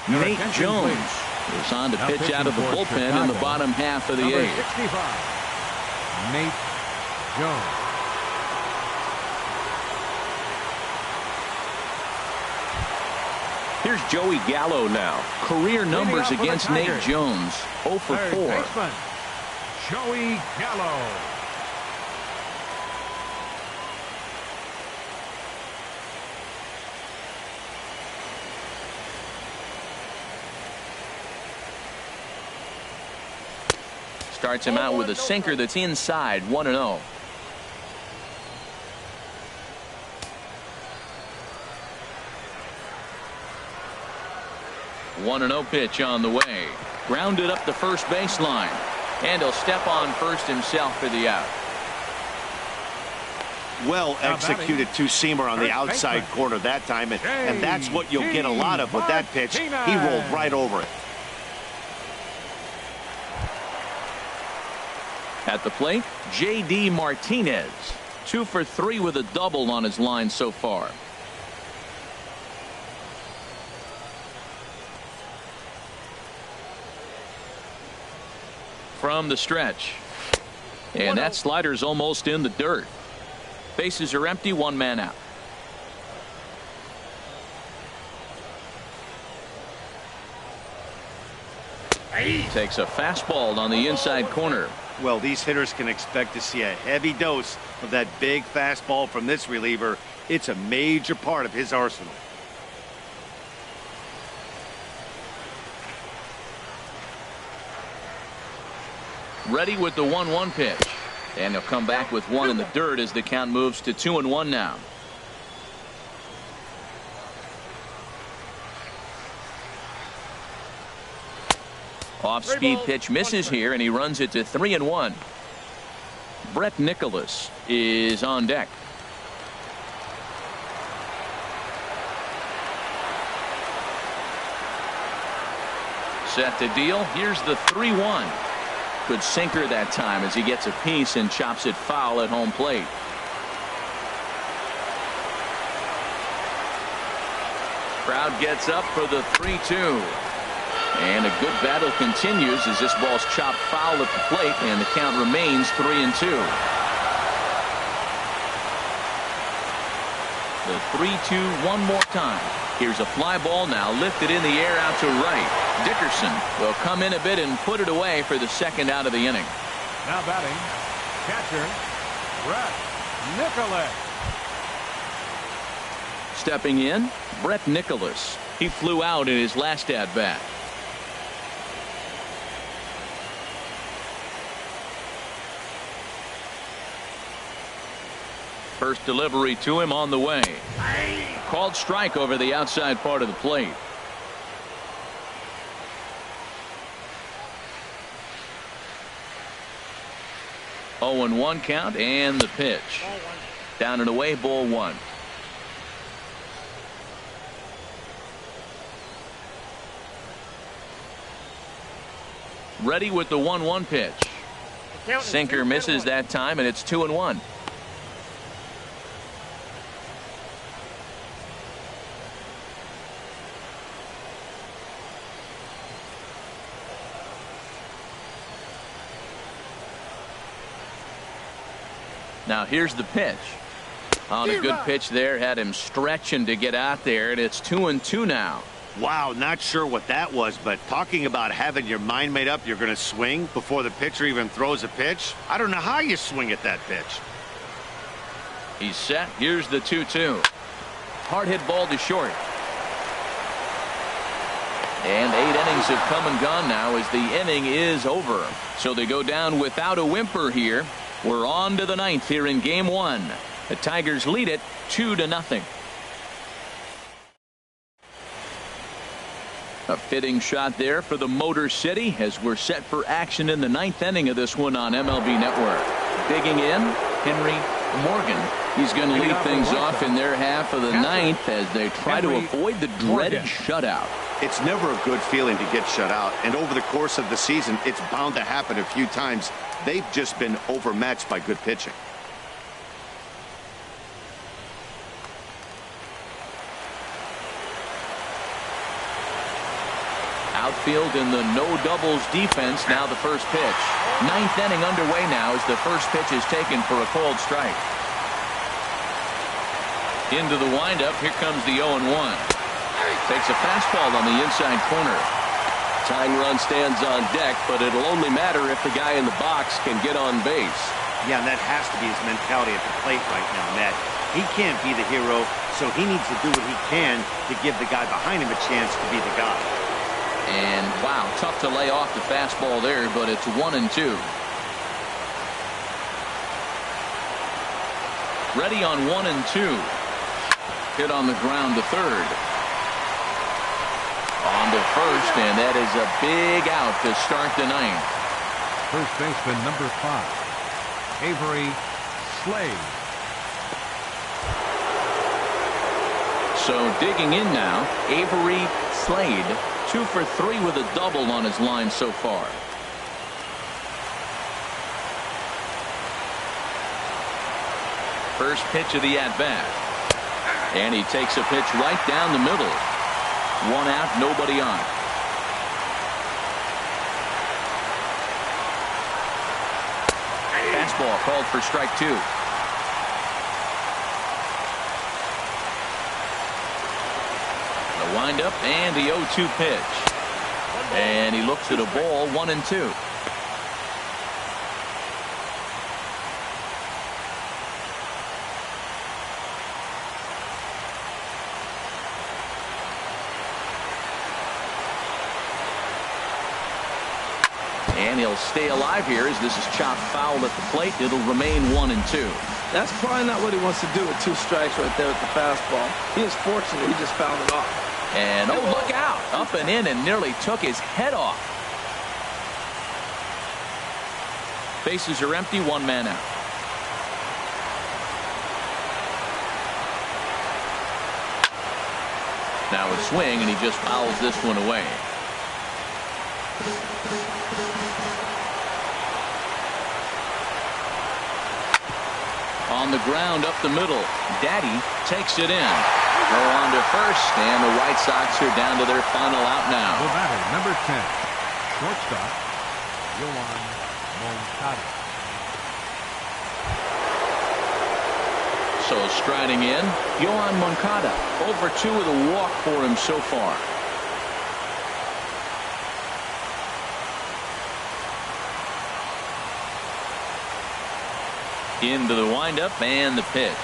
Nate Jones is on to pitch out of the bullpen in the bottom half of the 8th. 65, Nate Jones. Here's Joey Gallo now. Career numbers against Nate Jones. 0 for 4. Baseman, Joey Gallo. Starts him out with a sinker that's inside. 1-0. One 1-0 pitch on the way. Grounded up the first baseline. And he'll step on first himself for the out. Well executed two-seamer on the outside corner that time, and that's what you'll get a lot of with that pitch. He rolled right over it. At the plate, J.D. Martinez. 2 for 3 with a double on his line so far. From the stretch. And that slider's almost in the dirt. Bases are empty, 1 man out. Takes a fastball on the inside corner. Well, these hitters can expect to see a heavy dose of that big fastball from this reliever. It's a major part of his arsenal. Ready with the 1-1 pitch. And he'll come back with 1 in the dirt as the count moves to 2-1 now. Off-speed pitch misses here, and he runs it to 3-1. Brett Nicholas is on deck. Set to deal. Here's the 3-1. Good sinker that time as he gets a piece and chops it foul at home plate. Crowd gets up for the 3-2. And a good battle continues as this ball's chopped foul at the plate, and the count remains 3-2. The 3-2 one more time. Here's a fly ball now lifted in the air out to right. Dickerson will come in a bit and put it away for the second out of the inning. Now batting, catcher, Brett Nicholas. Stepping in, Brett Nicholas. He flew out in his last at bat. First delivery to him on the way. Called strike over the outside part of the plate. Oh, and 1 count, and the pitch. Down and away, ball 1. Ready with the 1-1 pitch. Sinker misses that time, and it's 2-1. Now here's the pitch. On a good pitch there, had him stretching to get out there, and it's 2-2 now. Wow, not sure what that was, but talking about having your mind made up you're going to swing before the pitcher even throws a pitch. I don't know how you swing at that pitch. He's set. Here's the 2-2. Hard hit ball to short. And 8 innings have come and gone now as the inning is over. So they go down without a whimper here. We're on to the 9th here in game 1. The Tigers lead it 2-0. A fitting shot there for the Motor City as we're set for action in the 9th inning of this one on MLB Network. Digging in, Henry Morgan. He's going to lead things off in their half of the 9th as they try to avoid the dreaded shutout. It's never a good feeling to get shut out, and over the course of the season, it's bound to happen a few times. They've just been overmatched by good pitching. Outfield in the no doubles defense. Now the first pitch. 9th inning underway now as the first pitch is taken for a cold strike. Into the windup. Here comes the 0-1. Takes a fastball on the inside corner. Tying run stands on deck, but it'll only matter if the guy in the box can get on base. Yeah, and that has to be his mentality at the plate right now, Matt. He can't be the hero, so he needs to do what he can to give the guy behind him a chance to be the guy. And wow, tough to lay off the fastball there, but it's 1-2. Ready on 1-2. Hit on the ground to third. On to first, and that is a big out to start the 9th. First baseman number 5, Avery Slade. So digging in now, Avery Slade, 2 for 3 with a double on his line so far. First pitch of the at-bat. And he takes a pitch right down the middle. 1 out, nobody on. Fastball called for strike 2. The windup and the 0-2 pitch. And he looks at a ball, 1-2. And he'll stay alive here as this is chopped foul at the plate. It'll remain 1-2. That's probably not what he wants to do with 2 strikes right there with the fastball. He is fortunate he just fouled it off. And oh, look out. Up and in and nearly took his head off. Bases are empty, 1 man out. Now a swing, and he just fouls this one away. On the ground up the middle. Daddy takes it in. Go on to first, and the White Sox are down to their final out now. The batter, number 10, shortstop, Yohan Moncada. So striding in, Yohan Moncada. Over 2 with a walk for him so far. Into the windup and the pitch.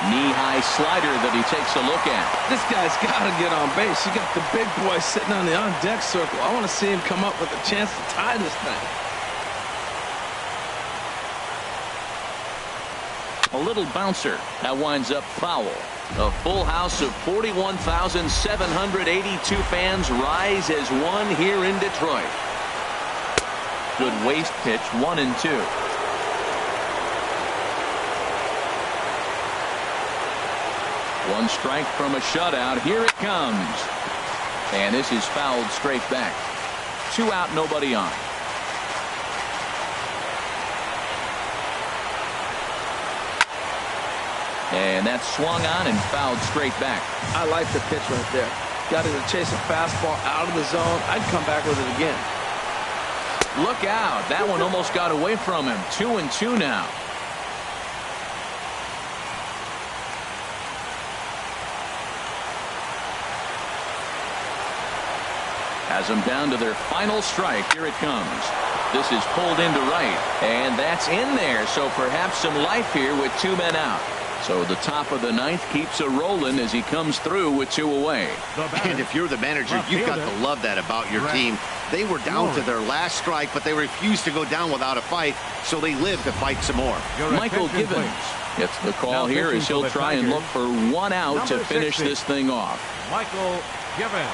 Knee-high slider that he takes a look at. This guy's got to get on base. You got the big boy sitting on the on-deck circle. I want to see him come up with a chance to tie this thing. A little bouncer. That winds up foul. A full house of 41,782 fans rise as one here in Detroit. Good waist pitch, 1-2. 1 strike from a shutout. Here it comes. And this is fouled straight back. 2 out, nobody on. And that's swung on and fouled straight back. I like the pitch right there. Got him to chase a fastball out of the zone. I'd come back with it again. Look out. That one almost got away from him. 2-2 now. Has them down to their final strike. Here it comes. This is pulled into right, and that's in there. So perhaps some life here with 2 men out. So the top of the 9th keeps a rolling as he comes through with 2 away. And if you're the manager, you've got to love that about your team. They were down to their last strike, but they refused to go down without a fight, so they lived to fight some more. Michael Givens gets the call here as he'll try and look for 1 out to finish this thing off. Michael Givens.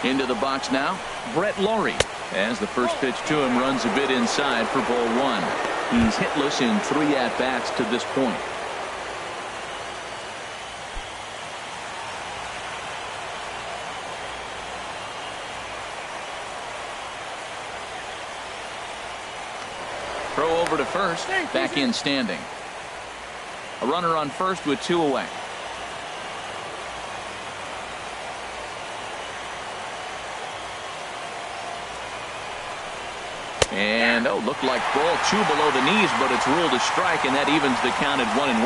Into the box now, Brett Laurie. As the first pitch to him runs a bit inside for ball 1. He's hitless in 3 at-bats to this point. Throw over to first, back in standing. A runner on first with 2 away. And looked like ball 2 below the knees, but it's ruled a strike, and that evens the count at 1-1.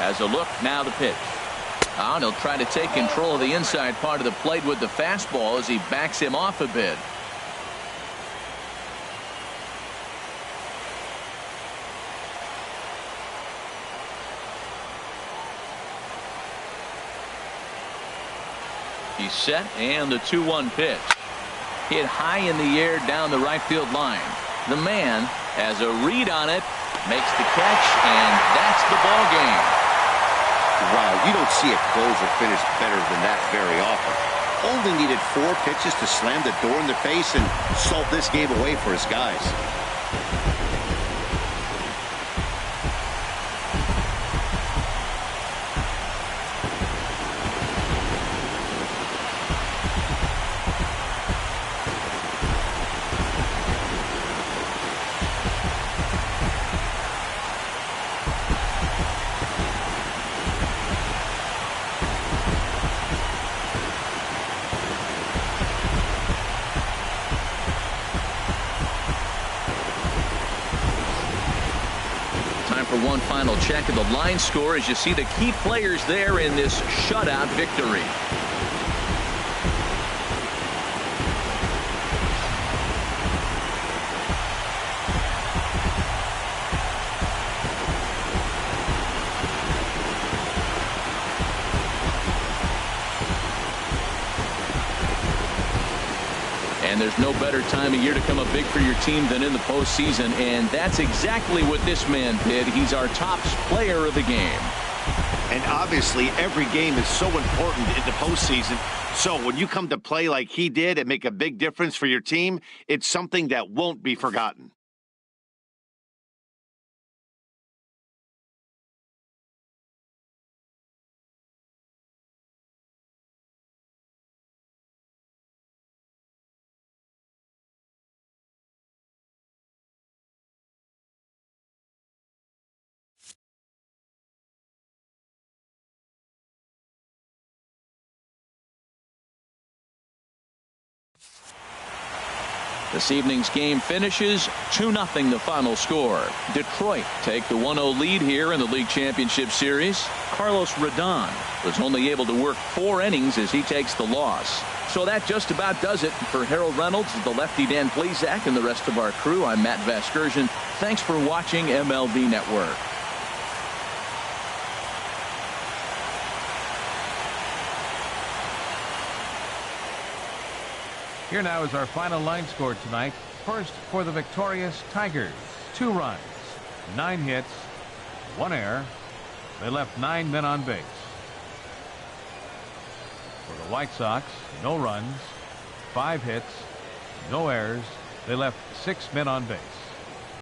As a look, now the pitch. And he'll try to take control of the inside part of the plate with the fastball as he backs him off a bit. He's set, and the 2-1 pitch. Hit high in the air down the right field line. The man has a read on it, makes the catch, and that's the ball game. Wow, you don't see a closer finish better than that very often. Only needed 4 pitches to slam the door in the face and solve this game away for his guys. One final check of the line score as you see the key players there in this shutout victory. And there's no better time of year to come up big for your team than in the postseason, and that's exactly what this man did. He's our top player of the game. And obviously every game is so important in the postseason. So when you come to play like he did and make a big difference for your team, it's something that won't be forgotten. This evening's game finishes 2-0 the final score. Detroit take the 1-0 lead here in the league championship series. Carlos Rodon was only able to work 4 innings as he takes the loss. So that just about does it for Harold Reynolds, the lefty Dan Plesac, and the rest of our crew. I'm Matt Vasgersian. Thanks for watching MLB Network. Here now is our final line score tonight. First for the victorious Tigers. 2 runs, 9 hits, 1 error. They left 9 men on base. For the White Sox, no runs, 5 hits, no errors. They left 6 men on base.